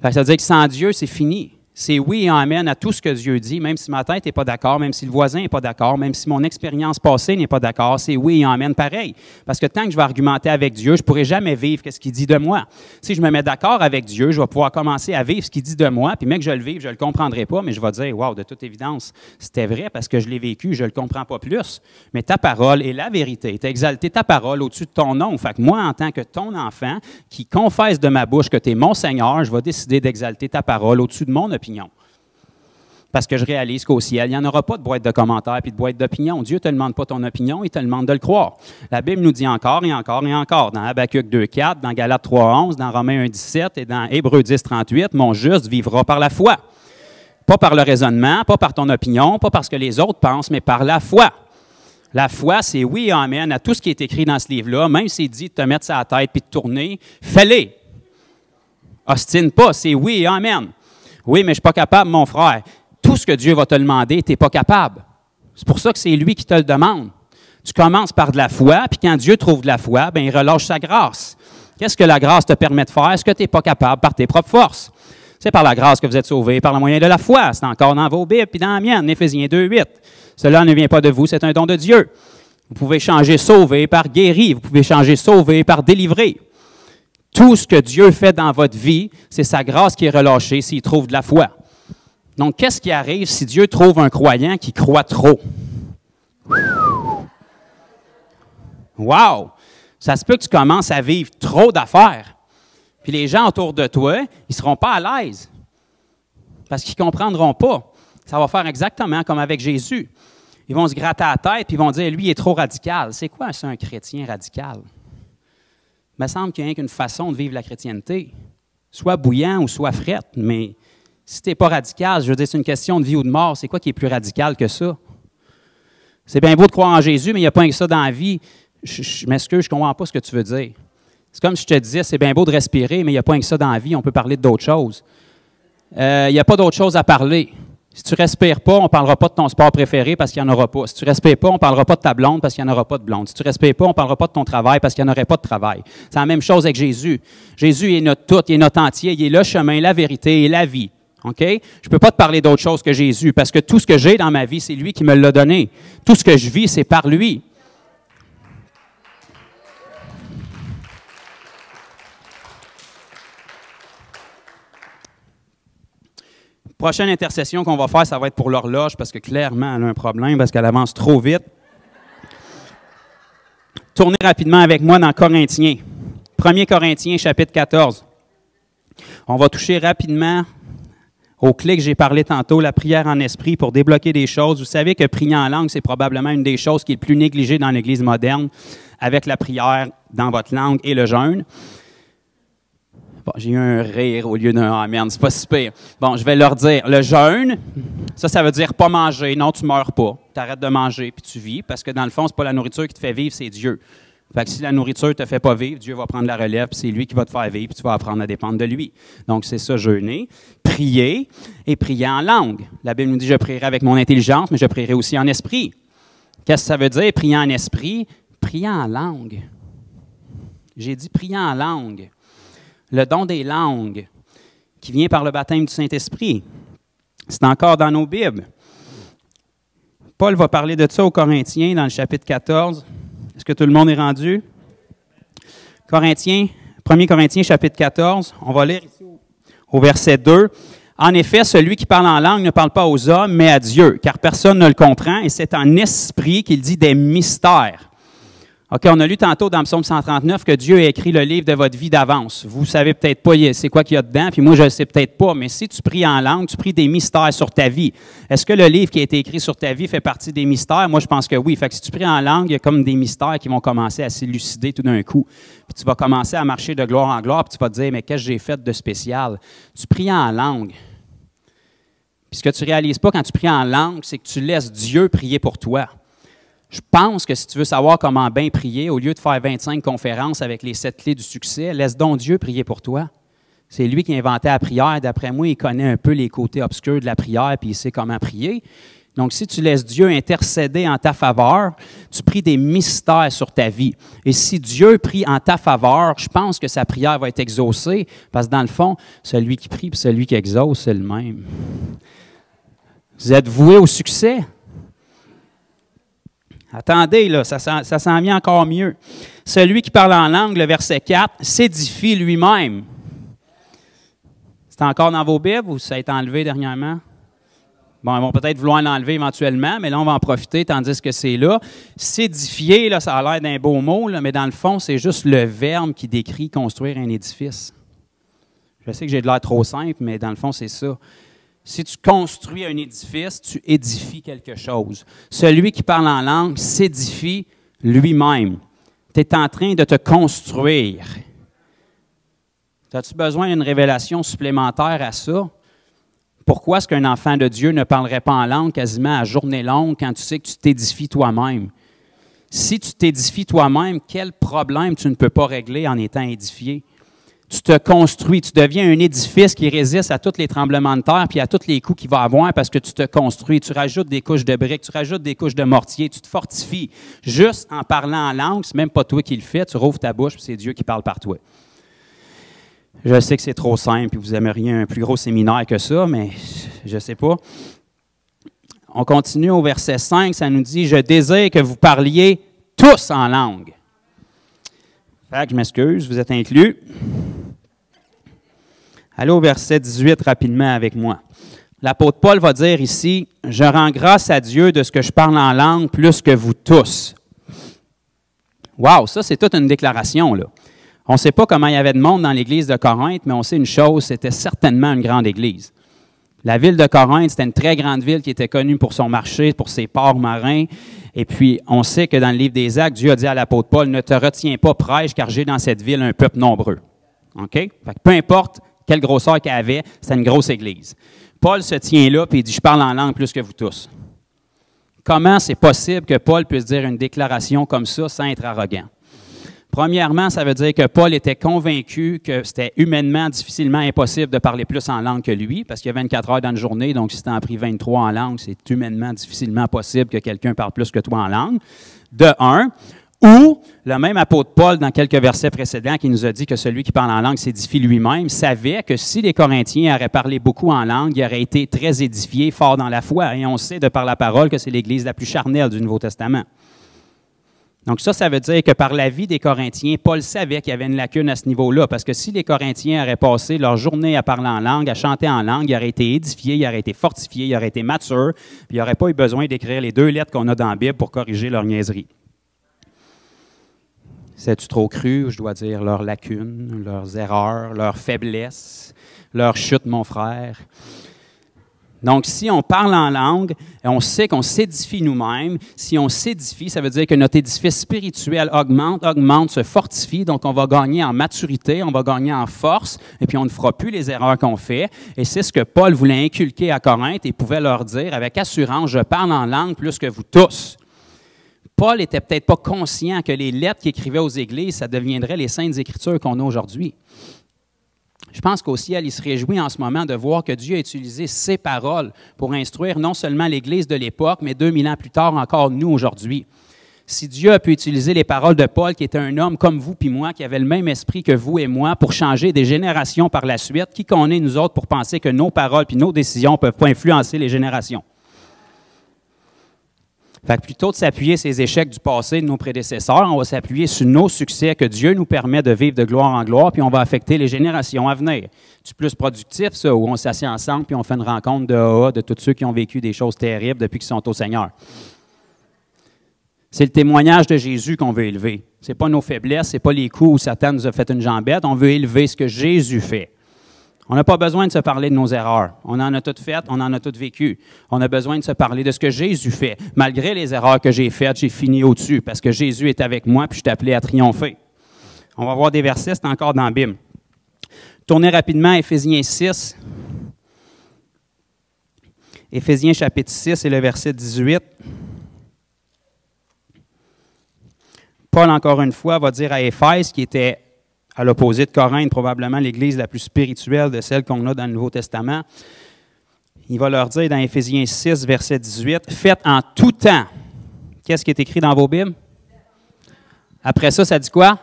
Fait que ça veut dire que sans Dieu, c'est fini. C'est oui et amen à tout ce que Dieu dit, même si ma tête n'est pas d'accord, même si le voisin n'est pas d'accord, même si mon expérience passée n'est pas d'accord, c'est oui et amen pareil. Parce que tant que je vais argumenter avec Dieu, je ne pourrai jamais vivre ce qu'il dit de moi. Si je me mets d'accord avec Dieu, je vais pouvoir commencer à vivre ce qu'il dit de moi, puis même que je le vive, je ne le comprendrai pas, mais je vais dire, wow, de toute évidence, c'était vrai parce que je l'ai vécu, je ne le comprends pas plus. Mais ta parole est la vérité. Tu as exalté ta parole au-dessus de ton nom. Fait que moi, en tant que ton enfant, qui confesse de ma bouche que tu es mon Seigneur, je vais décider d'exalter ta parole au-dessus de mon opinion. Parce que je réalise qu'au ciel, il n'y en aura pas de boîte de commentaires et de boîte d'opinion. Dieu ne te demande pas ton opinion, il te demande de le croire. La Bible nous dit encore et encore et encore, dans Habakkuk 2,4, dans Galates 3,11, dans Romains 1,17 et dans Hébreux 10,38, « Mon juste vivra par la foi. » Pas par le raisonnement, pas par ton opinion, pas parce que les autres pensent, mais par la foi. La foi, c'est oui et amen à tout ce qui est écrit dans ce livre-là, même s'il dit de te mettre sa tête puis de tourner, fais-le. Ostine pas, c'est oui et amen. Oui, mais je ne suis pas capable, mon frère. Tout ce que Dieu va te demander, tu n'es pas capable. C'est pour ça que c'est lui qui te le demande. Tu commences par de la foi, puis quand Dieu trouve de la foi, bien, il relâche sa grâce. Qu'est-ce que la grâce te permet de faire? Ce que tu n'es pas capable par tes propres forces. C'est par la grâce que vous êtes sauvés, par le moyen de la foi. C'est encore dans vos Bibles, puis dans la mienne, Éphésiens 2,8. Cela ne vient pas de vous, c'est un don de Dieu. Vous pouvez changer sauvé par guéri, vous pouvez changer sauvé par délivré. Tout ce que Dieu fait dans votre vie, c'est sa grâce qui est relâchée s'il trouve de la foi. Donc, qu'est-ce qui arrive si Dieu trouve un croyant qui croit trop? Wow! Ça se peut que tu commences à vivre trop d'affaires. Puis les gens autour de toi, ils ne seront pas à l'aise. Parce qu'ils ne comprendront pas. Ça va faire exactement comme avec Jésus. Ils vont se gratter la tête et ils vont dire, lui, il est trop radical. C'est quoi ça, un chrétien radical? Il me semble qu'il n'y a qu'une façon de vivre la chrétienté. Soit bouillant ou soit frette, mais si tu n'es pas radical, je veux dire, c'est une question de vie ou de mort. C'est quoi qui est plus radical que ça? C'est bien beau de croire en Jésus, mais il n'y a pas que ça dans la vie. Je m'excuse, je ne comprends pas ce que tu veux dire. C'est comme si je te disais, c'est bien beau de respirer, mais il n'y a pas que ça dans la vie. On peut parler d'autres choses. Il n'y a pas d'autre chose à parler. Si tu ne respires pas, on ne parlera pas de ton sport préféré parce qu'il n'y en aura pas. Si tu ne respires pas, on ne parlera pas de ta blonde parce qu'il n'y en aura pas de blonde. Si tu ne respires pas, on ne parlera pas de ton travail parce qu'il n'y en aurait pas de travail. C'est la même chose avec Jésus. Jésus est notre tout, il est notre entier, il est le chemin, la vérité et la vie. OK? Je ne peux pas te parler d'autre chose que Jésus parce que tout ce que j'ai dans ma vie, c'est lui qui me l'a donné. Tout ce que je vis, c'est par lui. Prochaine intercession qu'on va faire, ça va être pour l'horloge parce que clairement, elle a un problème parce qu'elle avance trop vite. Tournez rapidement avec moi dans Corinthiens. 1 Corinthiens, chapitre 14. On va toucher rapidement au clé que j'ai parlé tantôt, la prière en esprit pour débloquer des choses. Vous savez que prier en langue, c'est probablement une des choses qui est le plus négligée dans l'Église moderne avec la prière dans votre langue et le jeûne. Bon, j'ai eu un rire au lieu d'un « amen », c'est pas si pire. Bon, je vais leur dire, le jeûne, ça veut dire pas manger. Non, tu meurs pas. Tu arrêtes de manger puis tu vis, parce que dans le fond, c'est pas la nourriture qui te fait vivre, c'est Dieu. Fait que si la nourriture te fait pas vivre, Dieu va prendre la relève, puis c'est lui qui va te faire vivre, puis tu vas apprendre à dépendre de lui. Donc, c'est ça, jeûner, prier et prier en langue. La Bible nous dit, je prierai avec mon intelligence, mais je prierai aussi en esprit. Qu'est-ce que ça veut dire, prier en esprit? Prier en langue. J'ai dit prier en langue. Le don des langues, qui vient par le baptême du Saint-Esprit. C'est encore dans nos Bibles. Paul va parler de ça aux Corinthiens dans le chapitre 14. Est-ce que tout le monde est rendu? 1 Corinthiens, chapitre 14. On va lire ici au verset 2. En effet, celui qui parle en langue ne parle pas aux hommes, mais à Dieu, car personne ne le comprend, et c'est en esprit qu'il dit des mystères. OK, on a lu tantôt dans Psaume 139 que Dieu a écrit le livre de votre vie d'avance. Vous ne savez peut-être pas c'est quoi qu'il y a dedans, puis moi, je ne le sais peut-être pas, mais si tu pries en langue, tu pries des mystères sur ta vie. Est-ce que le livre qui a été écrit sur ta vie fait partie des mystères? Moi, je pense que oui. Fait que si tu pries en langue, il y a comme des mystères qui vont commencer à s'élucider tout d'un coup. Puis tu vas commencer à marcher de gloire en gloire, puis tu vas te dire, mais qu'est-ce que j'ai fait de spécial? Tu pries en langue. Puis ce que tu ne réalises pas quand tu pries en langue, c'est que tu laisses Dieu prier pour toi. Je pense que si tu veux savoir comment bien prier, au lieu de faire 25 conférences avec les 7 clés du succès, laisse donc Dieu prier pour toi. C'est lui qui a inventé la prière. D'après moi, il connaît un peu les côtés obscurs de la prière, puis il sait comment prier. Donc, si tu laisses Dieu intercéder en ta faveur, tu pries des mystères sur ta vie. Et si Dieu prie en ta faveur, je pense que sa prière va être exaucée, parce que dans le fond, celui qui prie et celui qui exauce, c'est le même. Vous êtes voués au succès? Attendez, là, ça s'en vient encore mieux. Celui qui parle en langue, le verset 4, s'édifie lui-même. C'est encore dans vos Bibles ou ça a été enlevé dernièrement? Bon, ils vont peut-être vouloir l'enlever éventuellement, mais là, on va en profiter tandis que c'est là. S'édifier, là, ça a l'air d'un beau mot, là, mais dans le fond, c'est juste le verbe qui décrit construire un édifice. Je sais que j'ai de l'air trop simple, mais dans le fond, c'est ça. Si tu construis un édifice, tu édifies quelque chose. Celui qui parle en langue s'édifie lui-même. Tu es en train de te construire. As-tu besoin d'une révélation supplémentaire à ça? Pourquoi est-ce qu'un enfant de Dieu ne parlerait pas en langue quasiment à journée longue quand tu sais que tu t'édifies toi-même? Si tu t'édifies toi-même, quel problème tu ne peux pas régler en étant édifié? Tu te construis, tu deviens un édifice qui résiste à tous les tremblements de terre puis à tous les coups qu'il va avoir parce que tu te construis. Tu rajoutes des couches de briques, tu rajoutes des couches de mortier, tu te fortifies. Juste en parlant en langue, c'est même pas toi qui le fais, tu rouvres ta bouche puis c'est Dieu qui parle par toi. Je sais que c'est trop simple et vous aimeriez un plus gros séminaire que ça, mais je ne sais pas. On continue au verset 5, ça nous dit « Je désire que vous parliez tous en langue. » Fait que je m'excuse, vous êtes inclus. Allez au verset 18 rapidement avec moi. L'apôtre Paul va dire ici, « Je rends grâce à Dieu de ce que je parle en langue plus que vous tous. » Wow, ça c'est toute une déclaration, là. On ne sait pas comment il y avait de monde dans l'église de Corinthe, mais on sait une chose, c'était certainement une grande église. La ville de Corinthe, c'était une très grande ville qui était connue pour son marché, pour ses ports marins. Et puis, on sait que dans le livre des Actes, Dieu a dit à l'apôtre Paul, « Ne te retiens pas, prêche, car j'ai dans cette ville un peuple nombreux. » OK? Fait que peu importe quelle grosseur qu'elle avait, c'était une grosse église. Paul se tient là, puis il dit, « Je parle en langue plus que vous tous. » Comment c'est possible que Paul puisse dire une déclaration comme ça sans être arrogant? Premièrement, ça veut dire que Paul était convaincu que c'était humainement difficilement impossible de parler plus en langue que lui, parce qu'il y a 24 heures dans une journée, donc si tu en as pris 23 en langue, c'est humainement difficilement possible que quelqu'un parle plus que toi en langue, de un. Ou, le même apôtre Paul, dans quelques versets précédents, qui nous a dit que celui qui parle en langue s'édifie lui-même, savait que si les Corinthiens auraient parlé beaucoup en langue, ils auraient été très édifiés, forts dans la foi. Et on sait de par la parole que c'est l'Église la plus charnelle du Nouveau Testament. Donc ça veut dire que par la vie des Corinthiens, Paul savait qu'il y avait une lacune à ce niveau-là, parce que si les Corinthiens auraient passé leur journée à parler en langue, à chanter en langue, ils auraient été édifiés, ils auraient été fortifiés, ils auraient été matures, puis ils n'auraient pas eu besoin d'écrire les 2 lettres qu'on a dans la Bible pour corriger leur niaiserie. C'est-tu trop cru, ou je dois dire leurs lacunes, leurs erreurs, leurs faiblesses, leurs chutes, mon frère? Donc, si on parle en langue, on sait qu'on s'édifie nous-mêmes. Si on s'édifie, ça veut dire que notre édifice spirituel augmente, se fortifie. Donc, on va gagner en maturité, on va gagner en force, et puis on ne fera plus les erreurs qu'on fait. Et c'est ce que Paul voulait inculquer à Corinthe et pouvait leur dire avec assurance, je parle en langue plus que vous tous. Paul n'était peut-être pas conscient que les lettres qu'il écrivait aux églises, ça deviendrait les saintes écritures qu'on a aujourd'hui. Je pense qu'au ciel, il se réjouit en ce moment de voir que Dieu a utilisé ses paroles pour instruire non seulement l'Église de l'époque, mais 2000 ans plus tard encore nous aujourd'hui. Si Dieu a pu utiliser les paroles de Paul, qui était un homme comme vous puis moi, qui avait le même esprit que vous et moi, pour changer des générations par la suite, qui qu'on est nous autres pour penser que nos paroles puis nos décisions ne peuvent pas influencer les générations? Fait que plutôt de s'appuyer sur les échecs du passé de nos prédécesseurs, on va s'appuyer sur nos succès que Dieu nous permet de vivre de gloire en gloire, puis on va affecter les générations à venir. C'est plus productif, ça, où on s'assied ensemble puis on fait une rencontre de tous ceux qui ont vécu des choses terribles depuis qu'ils sont au Seigneur. C'est le témoignage de Jésus qu'on veut élever. Ce n'est pas nos faiblesses, ce n'est pas les coups où Satan nous a fait une jambette. On veut élever ce que Jésus fait. On n'a pas besoin de se parler de nos erreurs. On en a toutes faites, on en a toutes vécues. On a besoin de se parler de ce que Jésus fait. Malgré les erreurs que j'ai faites, j'ai fini au-dessus parce que Jésus est avec moi puis je suis appelé à triompher. On va voir des versets, c'est encore dans la Bible. Tournez rapidement à Éphésiens 6. Éphésiens chapitre 6 et le verset 18. Paul, encore une fois, va dire à Éphèse, qui était à l'opposé de Corinthe, probablement l'église la plus spirituelle de celle qu'on a dans le Nouveau Testament, il va leur dire dans Éphésiens 6, verset 18, « Faites en tout temps. » Qu'est-ce qui est écrit dans vos Bibles? Après ça, ça dit quoi?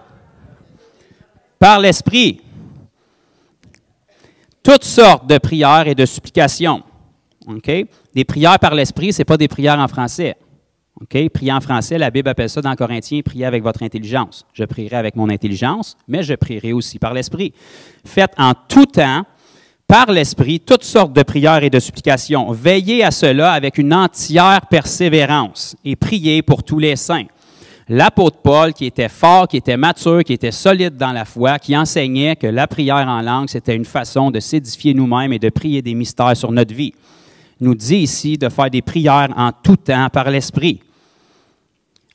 Par l'Esprit. Toutes sortes de prières et de supplications. Okay? Des prières par l'Esprit, ce n'est pas des prières en français. Okay? Prier en français, la Bible appelle ça dans Corinthiens, prier avec votre intelligence. Je prierai avec mon intelligence, mais je prierai aussi par l'Esprit. Faites en tout temps, par l'Esprit, toutes sortes de prières et de supplications. Veillez à cela avec une entière persévérance et priez pour tous les saints. L'apôtre Paul, qui était fort, qui était mature, qui était solide dans la foi, qui enseignait que la prière en langue, c'était une façon de s'édifier nous-mêmes et de prier des mystères sur notre vie, nous dit ici de faire des prières en tout temps par l'Esprit.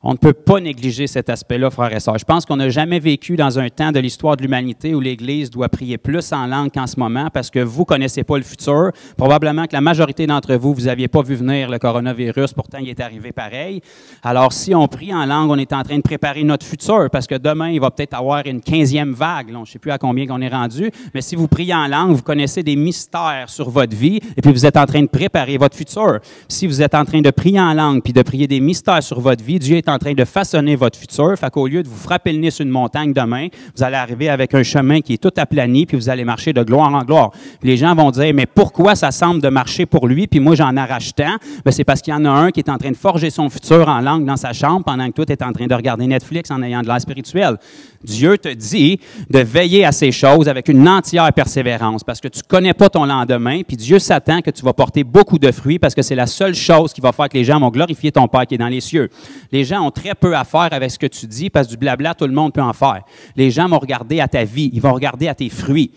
On ne peut pas négliger cet aspect-là, frères et sœurs. Je pense qu'on n'a jamais vécu dans un temps de l'histoire de l'humanité où l'Église doit prier plus en langue qu'en ce moment parce que vous ne connaissez pas le futur. Probablement que la majorité d'entre vous, vous n'aviez pas vu venir le coronavirus, pourtant il est arrivé pareil. Alors, si on prie en langue, on est en train de préparer notre futur parce que demain, il va peut-être avoir une 15e vague. Là, je ne sais plus à combien on est rendu, mais si vous priez en langue, vous connaissez des mystères sur votre vie et puis vous êtes en train de préparer votre futur. Si vous êtes en train de prier en langue puis de prier des mystères sur votre vie, Dieu est en train de façonner votre futur. Fait qu'au lieu de vous frapper le nez sur une montagne demain, vous allez arriver avec un chemin qui est tout aplani, puis vous allez marcher de gloire en gloire. Puis les gens vont dire, mais pourquoi ça semble de marcher pour lui, puis moi j'en arrache tant? Ben, c'est parce qu'il y en a un qui est en train de forger son futur en langue dans sa chambre pendant que toi tu es en train de regarder Netflix en ayant de l'air spirituel. Dieu te dit de veiller à ces choses avec une entière persévérance parce que tu ne connais pas ton lendemain, puis Dieu s'attend que tu vas porter beaucoup de fruits parce que c'est la seule chose qui va faire que les gens vont glorifier ton Père qui est dans les cieux. Les gens ont très peu à faire avec ce que tu dis parce que du blabla, tout le monde peut en faire. Les gens vont regarder à ta vie, ils vont regarder à tes fruits.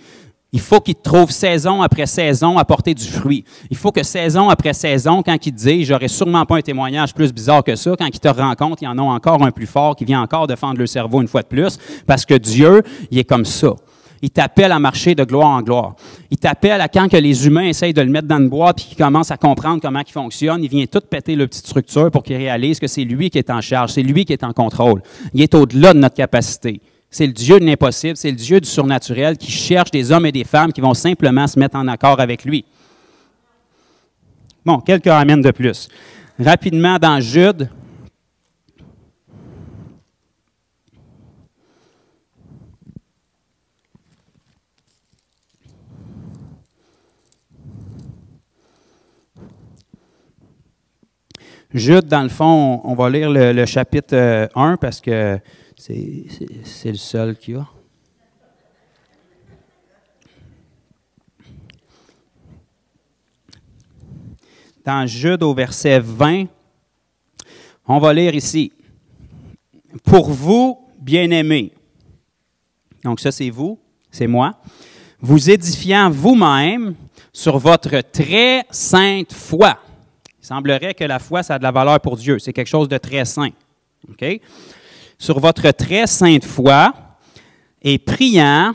Il faut qu'ils te trouvent saison après saison à porter du fruit. Il faut que saison après saison, quand ils te disent « j'aurais sûrement pas un témoignage plus bizarre que ça », quand ils te rencontrent, ils en ont encore un plus fort qui vient encore défendre le cerveau une fois de plus parce que Dieu, il est comme ça. Il t'appelle à marcher de gloire en gloire. Il t'appelle à quand que les humains essayent de le mettre dans une boîte et qu'ils commencent à comprendre comment il fonctionne. Il vient tout péter leur petite structure pour qu'ils réalisent que c'est lui qui est en charge, c'est lui qui est en contrôle. Il est au-delà de notre capacité. C'est le Dieu de l'impossible, c'est le Dieu du surnaturel qui cherche des hommes et des femmes qui vont simplement se mettre en accord avec lui. Bon, quelques amens de plus. Rapidement, dans Jude, Jude, dans le fond, on va lire le chapitre 1 parce que c'est le seul qu'il y a. Dans Jude, au verset 20, on va lire ici. « Pour vous, bien-aimés », donc ça c'est vous, c'est moi, « vous édifiant vous-même sur votre très sainte foi ». Il semblerait que la foi, ça a de la valeur pour Dieu. C'est quelque chose de très saint. Okay? Sur votre très sainte foi et priant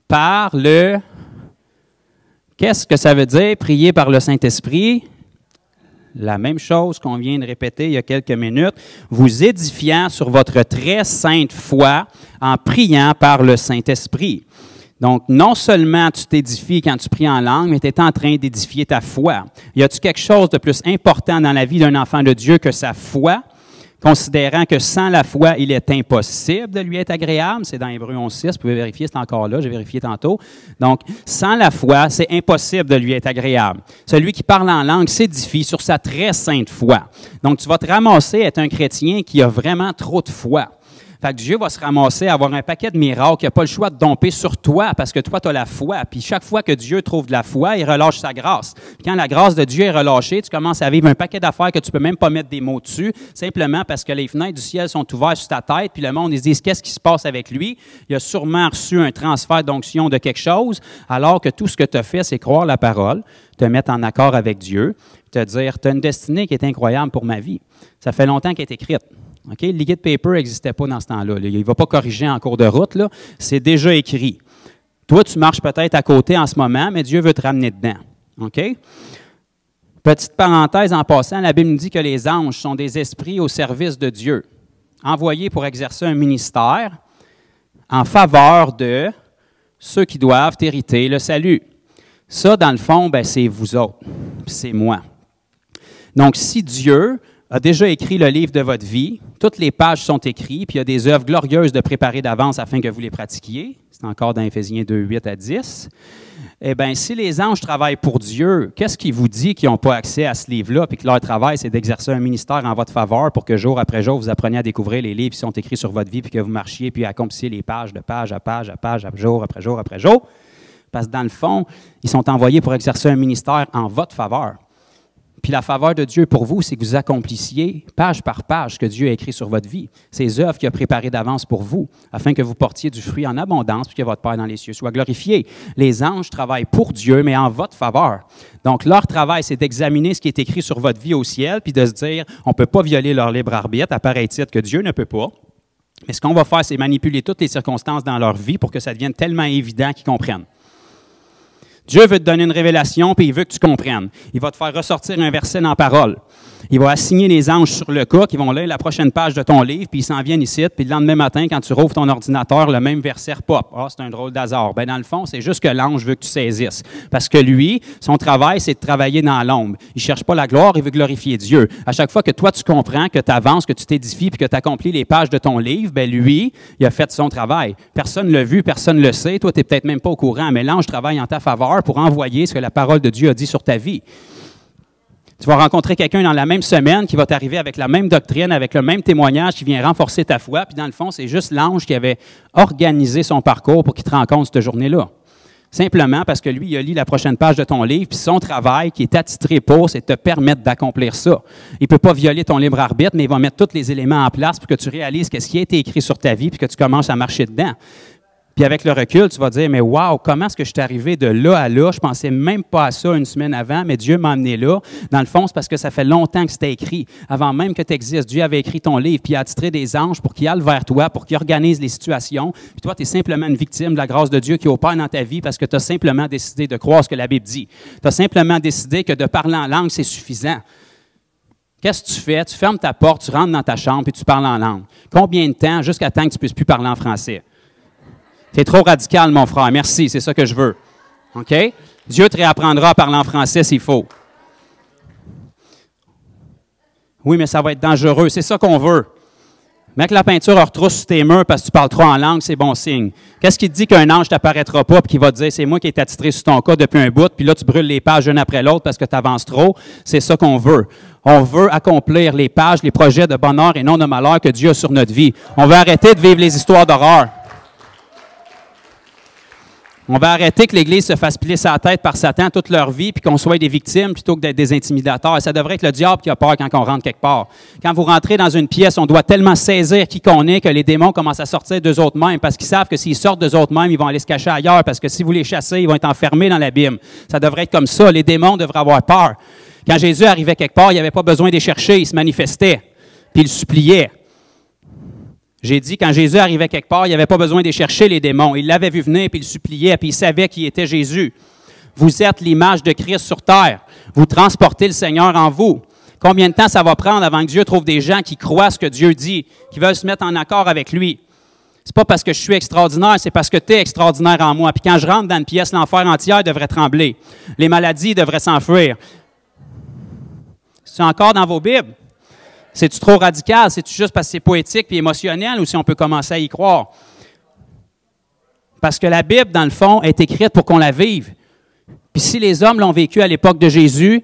par le... Qu'est-ce que ça veut dire, prier par le Saint-Esprit? La même chose qu'on vient de répéter il y a quelques minutes. Vous édifiant sur votre très sainte foi en priant par le Saint-Esprit. Donc, non seulement tu t'édifies quand tu pries en langue, mais tu es en train d'édifier ta foi. Y a-t-il quelque chose de plus important dans la vie d'un enfant de Dieu que sa foi, considérant que sans la foi, il est impossible de lui être agréable? C'est dans Hébreux 11.6, vous pouvez vérifier, c'est encore là, j'ai vérifié tantôt. Donc, sans la foi, c'est impossible de lui être agréable. Celui qui parle en langue s'édifie sur sa très sainte foi. Donc, tu vas te ramasser à être un chrétien qui a vraiment trop de foi. Fait que Dieu va se ramasser à avoir un paquet de miracles. Il n'a pas le choix de domper sur toi parce que toi, tu as la foi. Puis chaque fois que Dieu trouve de la foi, il relâche sa grâce. Puis quand la grâce de Dieu est relâchée, tu commences à vivre un paquet d'affaires que tu ne peux même pas mettre des mots dessus, simplement parce que les fenêtres du ciel sont ouvertes sur ta tête, puis le monde, ils se disent, qu'est-ce qui se passe avec lui? Il a sûrement reçu un transfert d'onction de quelque chose, alors que tout ce que tu as fait, c'est croire la parole, te mettre en accord avec Dieu, te dire, tu as une destinée qui est incroyable pour ma vie. Ça fait longtemps qu'elle est écrite. Okay? Le liquid paper n'existait pas dans ce temps-là. Il ne va pas corriger en cours de route. Là. C'est déjà écrit. Toi, tu marches peut-être à côté en ce moment, mais Dieu veut te ramener dedans. Okay? Petite parenthèse en passant, la Bible nous dit que les anges sont des esprits au service de Dieu, envoyés pour exercer un ministère en faveur de ceux qui doivent hériter le salut. Ça, dans le fond, ben, c'est vous autres, c'est moi. Donc, si Dieu a déjà écrit le livre de votre vie, toutes les pages sont écrites, puis il y a des œuvres glorieuses de préparer d'avance afin que vous les pratiquiez. C'est encore dans Éphésiens 2, 8 à 10. Eh bien, si les anges travaillent pour Dieu, qu'est-ce qui vous dit qu'ils n'ont pas accès à ce livre-là, puis que leur travail, c'est d'exercer un ministère en votre faveur pour que jour après jour, vous appreniez à découvrir les livres qui sont écrits sur votre vie, puis que vous marchiez, puis accomplissiez les pages de page à page à page, jour après jour après jour? Parce que dans le fond, ils sont envoyés pour exercer un ministère en votre faveur. Puis la faveur de Dieu pour vous, c'est que vous accomplissiez page par page ce que Dieu a écrit sur votre vie, ces œuvres qu'il a préparées d'avance pour vous, afin que vous portiez du fruit en abondance, puis que votre Père dans les cieux soit glorifié. Les anges travaillent pour Dieu, mais en votre faveur. Donc, leur travail, c'est d'examiner ce qui est écrit sur votre vie au ciel, puis de se dire, on ne peut pas violer leur libre arbitre, à pareil titre que Dieu ne peut pas. Mais ce qu'on va faire, c'est manipuler toutes les circonstances dans leur vie pour que ça devienne tellement évident qu'ils comprennent. Dieu veut te donner une révélation, puis il veut que tu comprennes. Il va te faire ressortir un verset dans la parole. Il va assigner les anges sur le cas qui vont lire la prochaine page de ton livre, puis ils s'en viennent ici, puis le lendemain matin, quand tu rouvres ton ordinateur, le même verset repop. Ah, c'est un drôle d'hasard. Bien, dans le fond, c'est juste que l'ange veut que tu saisisses. Parce que lui, son travail, c'est de travailler dans l'ombre. Il ne cherche pas la gloire, il veut glorifier Dieu. À chaque fois que toi, tu comprends, que tu avances, que tu t'édifies, puis que tu accomplis les pages de ton livre, bien, lui, il a fait son travail. Personne ne l'a vu, personne ne le sait. Toi, tu n'es peut-être même pas au courant, mais l'ange travaille en ta faveur pour envoyer ce que la parole de Dieu a dit sur ta vie. Tu vas rencontrer quelqu'un dans la même semaine qui va t'arriver avec la même doctrine, avec le même témoignage qui vient renforcer ta foi. Puis dans le fond, c'est juste l'ange qui avait organisé son parcours pour qu'il te rencontre cette journée-là. Simplement parce que lui, il a lu la prochaine page de ton livre, puis son travail qui est attitré pour, c'est de te permettre d'accomplir ça. Il ne peut pas violer ton libre arbitre, mais il va mettre tous les éléments en place pour que tu réalises ce qui a été écrit sur ta vie, puis que tu commences à marcher dedans. Puis avec le recul, tu vas dire, mais wow, comment est-ce que je suis arrivé de là à là? Je ne pensais même pas à ça une semaine avant, mais Dieu m'a amené là. Dans le fond, c'est parce que ça fait longtemps que c'était écrit. Avant même que tu existes, Dieu avait écrit ton livre, puis il a attitré des anges pour qu'ils aillent vers toi, pour qu'ils organisent les situations. Puis toi, tu es simplement une victime de la grâce de Dieu qui opère dans ta vie parce que tu as simplement décidé de croire ce que la Bible dit. Tu as simplement décidé que de parler en langue, c'est suffisant. Qu'est-ce que tu fais? Tu fermes ta porte, tu rentres dans ta chambre et tu parles en langue. Combien de temps jusqu'à temps que tu ne puisses plus parler en français? Tu es trop radical, mon frère. Merci, c'est ça que je veux. OK? Dieu te réapprendra à parler en français s'il faut. Oui, mais ça va être dangereux. C'est ça qu'on veut. Mec, la peinture retrousse sur tes murs parce que tu parles trop en langue, c'est bon signe. Qu'est-ce qui te dit qu'un ange ne t'apparaîtra pas et qu'il va te dire, c'est moi qui ai attitré sur ton cas depuis un bout, puis là, tu brûles les pages une après l'autre parce que tu avances trop? C'est ça qu'on veut. On veut accomplir les pages, les projets de bonheur et non de malheur que Dieu a sur notre vie. On veut arrêter de vivre les histoires d'horreur. On va arrêter que l'Église se fasse piler sa tête par Satan toute leur vie, puis qu'on soit des victimes plutôt que d'être des intimidateurs. Et ça devrait être le diable qui a peur quand on rentre quelque part. Quand vous rentrez dans une pièce, on doit tellement saisir qui qu'on est que les démons commencent à sortir d'eux autres mêmes, parce qu'ils savent que s'ils sortent d'eux autres mêmes, ils vont aller se cacher ailleurs, parce que si vous les chassez, ils vont être enfermés dans l'abîme. Ça devrait être comme ça. Les démons devraient avoir peur. Quand Jésus arrivait quelque part, il n'y avait pas besoin de les chercher, il se manifestait, puis il suppliait. J'ai dit, quand Jésus arrivait quelque part, il n'y avait pas besoin de chercher les démons. Il l'avait vu venir, puis il suppliait, puis il savait qui était Jésus. Vous êtes l'image de Christ sur terre. Vous transportez le Seigneur en vous. Combien de temps ça va prendre avant que Dieu trouve des gens qui croient ce que Dieu dit, qui veulent se mettre en accord avec lui? C'est pas parce que je suis extraordinaire, c'est parce que tu es extraordinaire en moi. Puis quand je rentre dans une pièce, l'enfer entière devrait trembler. Les maladies devraient s'enfuir. C'est encore dans vos Bibles? C'est-tu trop radical? C'est-tu juste parce que c'est poétique et émotionnel ou si on peut commencer à y croire? Parce que la Bible, dans le fond, est écrite pour qu'on la vive. Puis si les hommes l'ont vécu à l'époque de Jésus,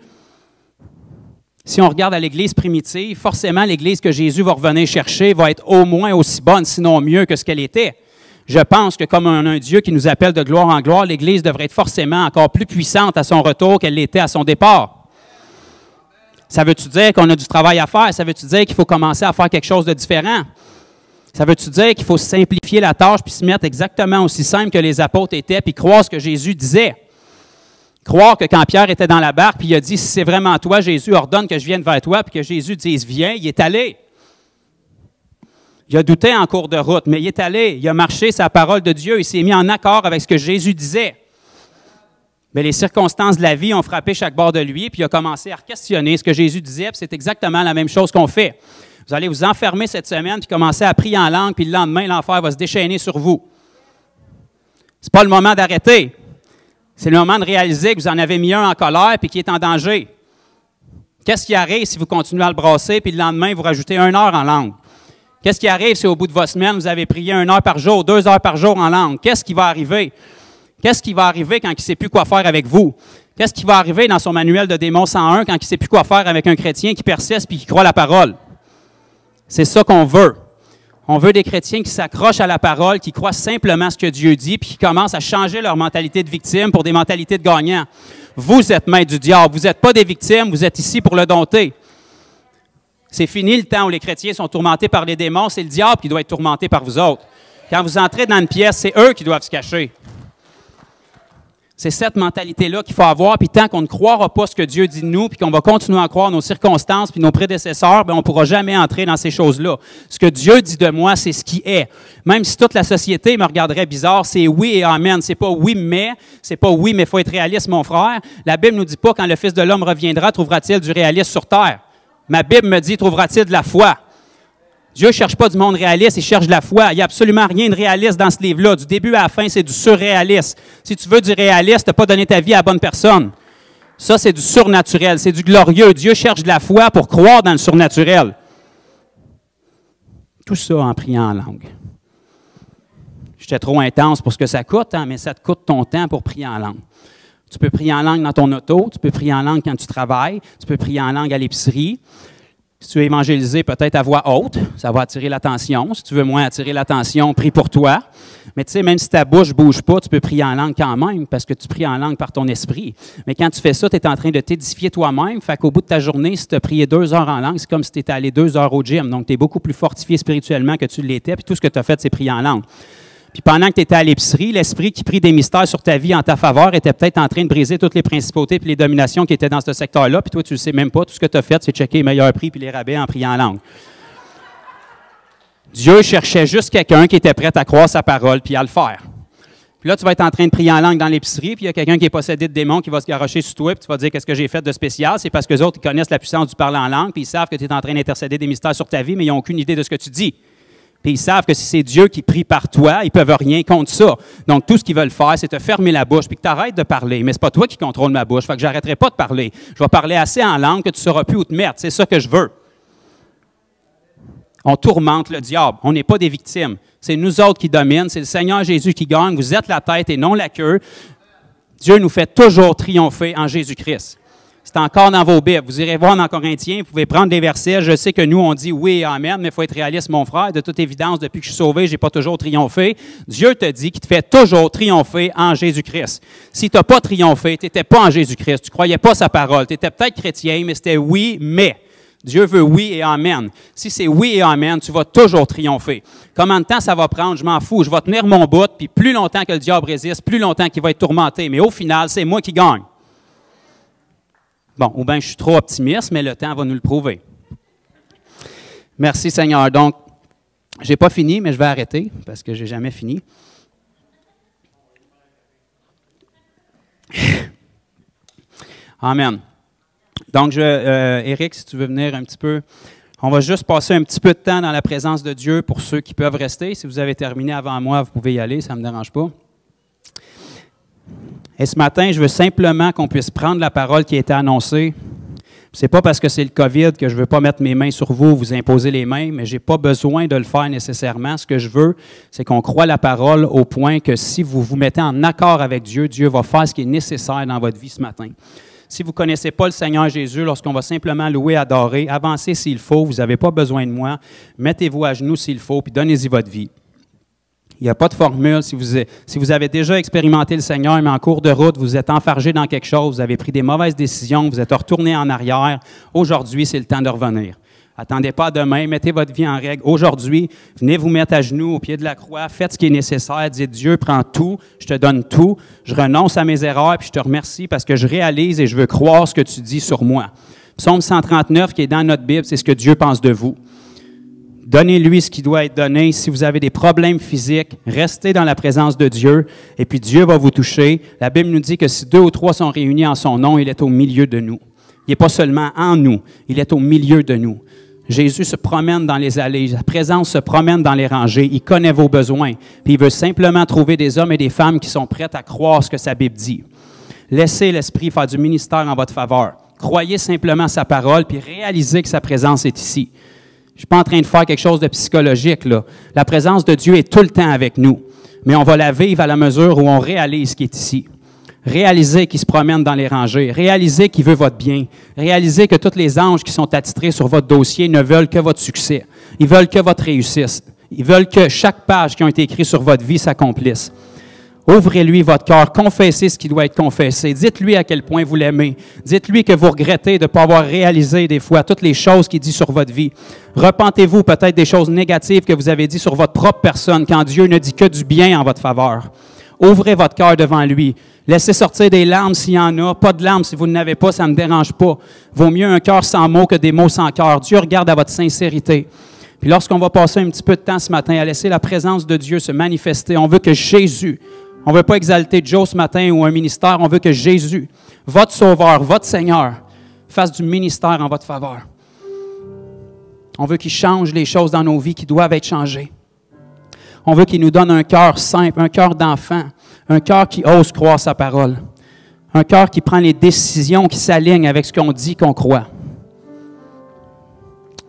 Si on regarde à l'Église primitive, forcément, l'Église que Jésus va revenir chercher va être au moins aussi bonne, sinon mieux que ce qu'elle était. Je pense que comme on a un Dieu qui nous appelle de gloire en gloire, l'Église devrait être forcément encore plus puissante à son retour qu'elle l'était à son départ. Ça veut-tu dire qu'on a du travail à faire? Ça veut-tu dire qu'il faut commencer à faire quelque chose de différent? Ça veut-tu dire qu'il faut simplifier la tâche puis se mettre exactement aussi simple que les apôtres étaient puis croire ce que Jésus disait? Croire que quand Pierre était dans la barque, puis il a dit, si c'est vraiment toi, Jésus, ordonne que je vienne vers toi, puis que Jésus dise, viens, il est allé. Il a douté en cours de route, mais il est allé, il a marché sa parole de Dieu, il s'est mis en accord avec ce que Jésus disait. Mais les circonstances de la vie ont frappé chaque bord de lui, puis il a commencé à questionner ce que Jésus disait, puis c'est exactement la même chose qu'on fait. Vous allez vous enfermer cette semaine, puis commencer à prier en langue, puis le lendemain, l'enfer va se déchaîner sur vous. Ce n'est pas le moment d'arrêter. C'est le moment de réaliser que vous en avez mis un en colère et qui est en danger. Qu'est-ce qui arrive si vous continuez à le brasser puis le lendemain, vous rajoutez 1 heure en langue? Qu'est-ce qui arrive si au bout de votre semaine, vous avez prié 1 heure par jour, 2 heures par jour en langue? Qu'est-ce qui va arriver? Qu'est-ce qui va arriver quand il ne sait plus quoi faire avec vous? Qu'est-ce qui va arriver dans son manuel de démon 101 quand il ne sait plus quoi faire avec un chrétien qui persiste et qui croit la parole? C'est ça qu'on veut. On veut des chrétiens qui s'accrochent à la parole, qui croient simplement ce que Dieu dit, puis qui commencent à changer leur mentalité de victime pour des mentalités de gagnants. Vous êtes maîtres du diable. Vous n'êtes pas des victimes, vous êtes ici pour le dompter. C'est fini le temps où les chrétiens sont tourmentés par les démons. C'est le diable qui doit être tourmenté par vous autres. Quand vous entrez dans une pièce, c'est eux qui doivent se cacher. C'est cette mentalité-là qu'il faut avoir, puis tant qu'on ne croira pas ce que Dieu dit de nous, puis qu'on va continuer à croire nos circonstances, puis nos prédécesseurs, bien, on ne pourra jamais entrer dans ces choses-là. Ce que Dieu dit de moi, c'est ce qui est. Même si toute la société me regarderait bizarre, c'est oui et amen. C'est pas oui, mais il faut être réaliste, mon frère. La Bible ne nous dit pas, quand le Fils de l'homme reviendra, trouvera-t-il du réalisme sur terre? Ma Bible me dit, trouvera-t-il de la foi? Dieu ne cherche pas du monde réaliste, il cherche de la foi. Il n'y a absolument rien de réaliste dans ce livre-là. Du début à la fin, c'est du surréaliste. Si tu veux du réaliste, tu n'as pas donné ta vie à la bonne personne. Ça, c'est du surnaturel, c'est du glorieux. Dieu cherche de la foi pour croire dans le surnaturel. Tout ça en priant en langue. J'étais trop intense pour ce que ça coûte, hein, mais ça te coûte ton temps pour prier en langue. Tu peux prier en langue dans ton auto, tu peux prier en langue quand tu travailles, tu peux prier en langue à l'épicerie. Si tu veux évangéliser, peut-être à voix haute, ça va attirer l'attention. Si tu veux moins attirer l'attention, prie pour toi. Mais tu sais, même si ta bouche ne bouge pas, tu peux prier en langue quand même, parce que tu pries en langue par ton esprit. Mais quand tu fais ça, tu es en train de t'édifier toi-même. Fait qu'au bout de ta journée, si tu as prié 2 heures en langue, c'est comme si tu étais allé 2 heures au gym. Donc, tu es beaucoup plus fortifié spirituellement que tu l'étais, puis tout ce que tu as fait, c'est prier en langue. Puis pendant que tu étais à l'épicerie, l'esprit qui prie des mystères sur ta vie en ta faveur était peut-être en train de briser toutes les principautés et les dominations qui étaient dans ce secteur-là. Puis toi, tu ne le sais même pas. Tout ce que tu as fait, c'est checker les meilleurs prix puis les rabais en priant en langue. Dieu cherchait juste quelqu'un qui était prêt à croire sa parole puis à le faire. Puis là, tu vas être en train de prier en langue dans l'épicerie, puis il y a quelqu'un qui est possédé de démons qui va se garrocher sur toi, puis tu vas dire qu'est-ce que j'ai fait de spécial. C'est parce que les autres ils connaissent la puissance du parler en langue, puis ils savent que tu es en train d'intercéder des mystères sur ta vie, mais ils n'ont aucune idée de ce que tu dis. Puis ils savent que si c'est Dieu qui prie par toi, ils ne peuvent rien contre ça. Donc, tout ce qu'ils veulent faire, c'est te fermer la bouche puis que tu arrêtes de parler. Mais ce n'est pas toi qui contrôle ma bouche. Fait que j'arrêterai pas de parler. Je vais parler assez en langue que tu ne sauras plus où te mettre. C'est ça que je veux. On tourmente le diable. On n'est pas des victimes. C'est nous autres qui dominent. C'est le Seigneur Jésus qui gagne. Vous êtes la tête et non la queue. Dieu nous fait toujours triompher en Jésus-Christ. C'est encore dans vos Bibles. Vous irez voir dans Corinthiens, vous pouvez prendre des versets. Je sais que nous, on dit oui et amen, mais il faut être réaliste, mon frère. De toute évidence, depuis que je suis sauvé, je n'ai pas toujours triomphé. Dieu te dit qu'il te fait toujours triompher en Jésus-Christ. Si tu n'as pas triomphé, tu n'étais pas en Jésus-Christ, tu ne croyais pas sa parole, tu étais peut-être chrétien, mais c'était oui, mais. Dieu veut oui et amen. Si c'est oui et amen, tu vas toujours triompher. Combien de temps ça va prendre? Je m'en fous. Je vais tenir mon bout, puis plus longtemps que le diable résiste, plus longtemps qu'il va être tourmenté. Mais au final, c'est moi qui gagne. Bon, ou bien je suis trop optimiste, mais le temps va nous le prouver. Merci Seigneur. Donc, je n'ai pas fini, mais je vais arrêter parce que je n'ai jamais fini. Amen. Donc, Éric, si tu veux venir un petit peu, on va juste passer un petit peu de temps dans la présence de Dieu pour ceux qui peuvent rester. Si vous avez terminé avant moi, vous pouvez y aller, ça ne me dérange pas. Et ce matin, je veux simplement qu'on puisse prendre la parole qui a été annoncée. Ce n'est pas parce que c'est le COVID que je ne veux pas mettre mes mains sur vous, vous imposer les mains, mais je n'ai pas besoin de le faire nécessairement. Ce que je veux, c'est qu'on croie la parole au point que si vous vous mettez en accord avec Dieu, Dieu va faire ce qui est nécessaire dans votre vie ce matin. Si vous ne connaissez pas le Seigneur Jésus, lorsqu'on va simplement louer, adorer, avancez s'il faut, vous n'avez pas besoin de moi, mettez-vous à genoux s'il faut, puis donnez-y votre vie. Il n'y a pas de formule. Si vous avez déjà expérimenté le Seigneur, mais en cours de route, vous êtes enfargé dans quelque chose, vous avez pris des mauvaises décisions, vous êtes retourné en arrière, aujourd'hui, c'est le temps de revenir. Attendez pas à demain, mettez votre vie en règle. Aujourd'hui, venez vous mettre à genoux au pied de la croix, faites ce qui est nécessaire, dites Dieu, prends tout, je te donne tout, je renonce à mes erreurs, puis je te remercie parce que je réalise et je veux croire ce que tu dis sur moi. Psaume 139 qui est dans notre Bible, c'est ce que Dieu pense de vous. Donnez-lui ce qui doit être donné. Si vous avez des problèmes physiques, restez dans la présence de Dieu et puis Dieu va vous toucher. La Bible nous dit que si 2 ou 3 sont réunis en son nom, il est au milieu de nous. Il n'est pas seulement en nous, il est au milieu de nous. Jésus se promène dans les allées, sa présence se promène dans les rangées, il connaît vos besoins, puis il veut simplement trouver des hommes et des femmes qui sont prêts à croire ce que sa Bible dit. Laissez l'Esprit faire du ministère en votre faveur. Croyez simplement sa parole, puis réalisez que sa présence est ici. Je ne suis pas en train de faire quelque chose de psychologique, là. La présence de Dieu est tout le temps avec nous, mais on va la vivre à la mesure où on réalise ce qui est ici. Réalisez qu'il se promène dans les rangées. Réalisez qu'il veut votre bien. Réalisez que tous les anges qui sont attitrés sur votre dossier ne veulent que votre succès. Ils veulent que votre réussite. Ils veulent que chaque page qui a été écrite sur votre vie s'accomplisse. Ouvrez-lui votre cœur. Confessez ce qui doit être confessé. Dites-lui à quel point vous l'aimez. Dites-lui que vous regrettez de ne pas avoir réalisé des fois toutes les choses qu'il dit sur votre vie. Repentez-vous peut-être des choses négatives que vous avez dit sur votre propre personne quand Dieu ne dit que du bien en votre faveur. Ouvrez votre cœur devant lui. Laissez sortir des larmes s'il y en a. Pas de larmes si vous n'en avez pas, ça ne me dérange pas. Vaut mieux un cœur sans mots que des mots sans cœur. Dieu regarde à votre sincérité. Puis lorsqu'on va passer un petit peu de temps ce matin à laisser la présence de Dieu se manifester, on veut que Jésus, on ne veut pas exalter Joe ce matin ou un ministère, on veut que Jésus, votre Sauveur, votre Seigneur, fasse du ministère en votre faveur. On veut qu'il change les choses dans nos vies qui doivent être changées. On veut qu'il nous donne un cœur simple, un cœur d'enfant, un cœur qui ose croire sa parole, un cœur qui prend les décisions qui s'alignent avec ce qu'on dit qu'on croit.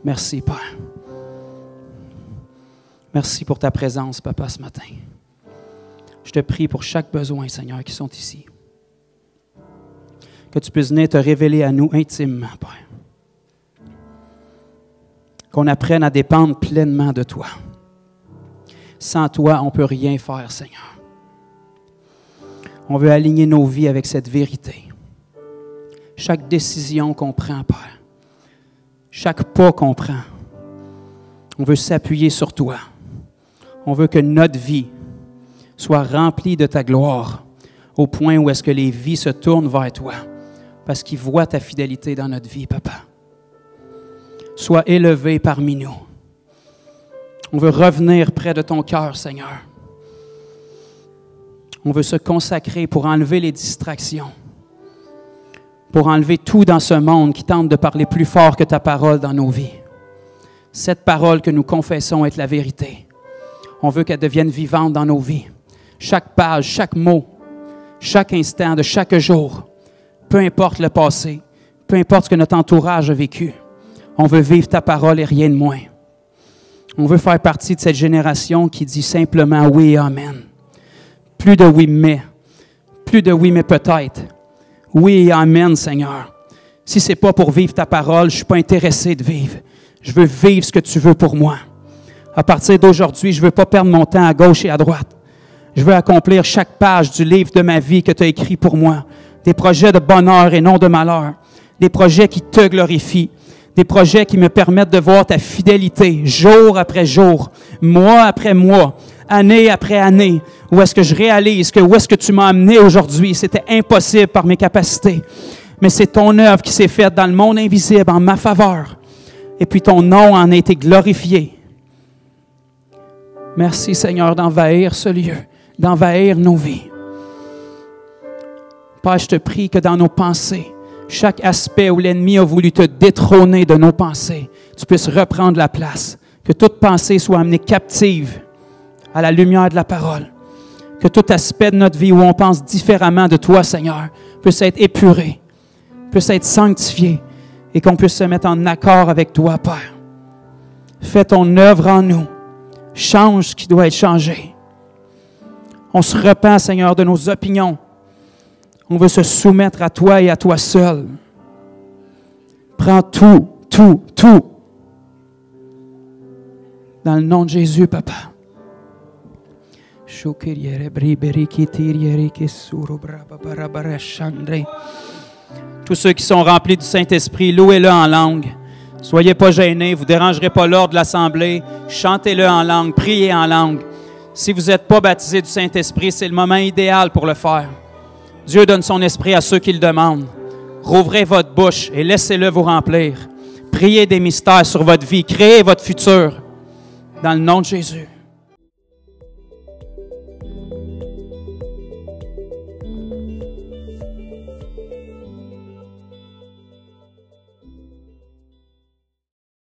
Merci, Père. Merci pour ta présence, Papa, ce matin. Je te prie pour chaque besoin, Seigneur, qui sont ici. Que tu puisses venir te révéler à nous intimement, Père. Qu'on apprenne à dépendre pleinement de toi. Sans toi, on ne peut rien faire, Seigneur. On veut aligner nos vies avec cette vérité. Chaque décision qu'on prend, Père, chaque pas qu'on prend, on veut s'appuyer sur toi. On veut que notre vie soit remplie de ta gloire au point où est-ce que les vies se tournent vers toi parce qu'ils voient ta fidélité dans notre vie, Papa. Sois élevé parmi nous. On veut revenir près de ton cœur, Seigneur. On veut se consacrer pour enlever les distractions, pour enlever tout dans ce monde qui tente de parler plus fort que ta parole dans nos vies. Cette parole que nous confessons est la vérité. On veut qu'elle devienne vivante dans nos vies. Chaque page, chaque mot, chaque instant de chaque jour, peu importe le passé, peu importe ce que notre entourage a vécu, on veut vivre ta parole et rien de moins. On veut faire partie de cette génération qui dit simplement oui et amen. Plus de oui mais, plus de oui mais peut-être. Oui et amen, Seigneur. Si ce n'est pas pour vivre ta parole, je ne suis pas intéressé de vivre. Je veux vivre ce que tu veux pour moi. À partir d'aujourd'hui, je ne veux pas perdre mon temps à gauche et à droite. Je veux accomplir chaque page du livre de ma vie que tu as écrit pour moi. Des projets de bonheur et non de malheur. Des projets qui te glorifient. Des projets qui me permettent de voir ta fidélité jour après jour, mois après mois, année après année. Où est-ce que je réalise que où est-ce que tu m'as amené aujourd'hui? C'était impossible par mes capacités. Mais c'est ton œuvre qui s'est faite dans le monde invisible en ma faveur. Et puis ton nom en a été glorifié. Merci Seigneur d'envahir ce lieu, d'envahir nos vies. Père, je te prie que dans nos pensées, chaque aspect où l'ennemi a voulu te détrôner de nos pensées, tu puisses reprendre la place. Que toute pensée soit amenée captive à la lumière de la parole. Que tout aspect de notre vie où on pense différemment de toi, Seigneur, puisse être épuré, puisse être sanctifié et qu'on puisse se mettre en accord avec toi, Père. Fais ton œuvre en nous. Change ce qui doit être changé. On se repent, Seigneur, de nos opinions. On veut se soumettre à toi et à toi seul. Prends tout, tout, tout. Dans le nom de Jésus, Papa. Tous ceux qui sont remplis du Saint-Esprit, louez-le en langue. Soyez pas gênés, vous ne dérangerez pas l'ordre de l'Assemblée. Chantez-le en langue, priez en langue. Si vous n'êtes pas baptisé du Saint-Esprit, c'est le moment idéal pour le faire. Dieu donne son esprit à ceux qui le demandent. Rouvrez votre bouche et laissez-le vous remplir. Priez des mystères sur votre vie. Créez votre futur. Dans le nom de Jésus.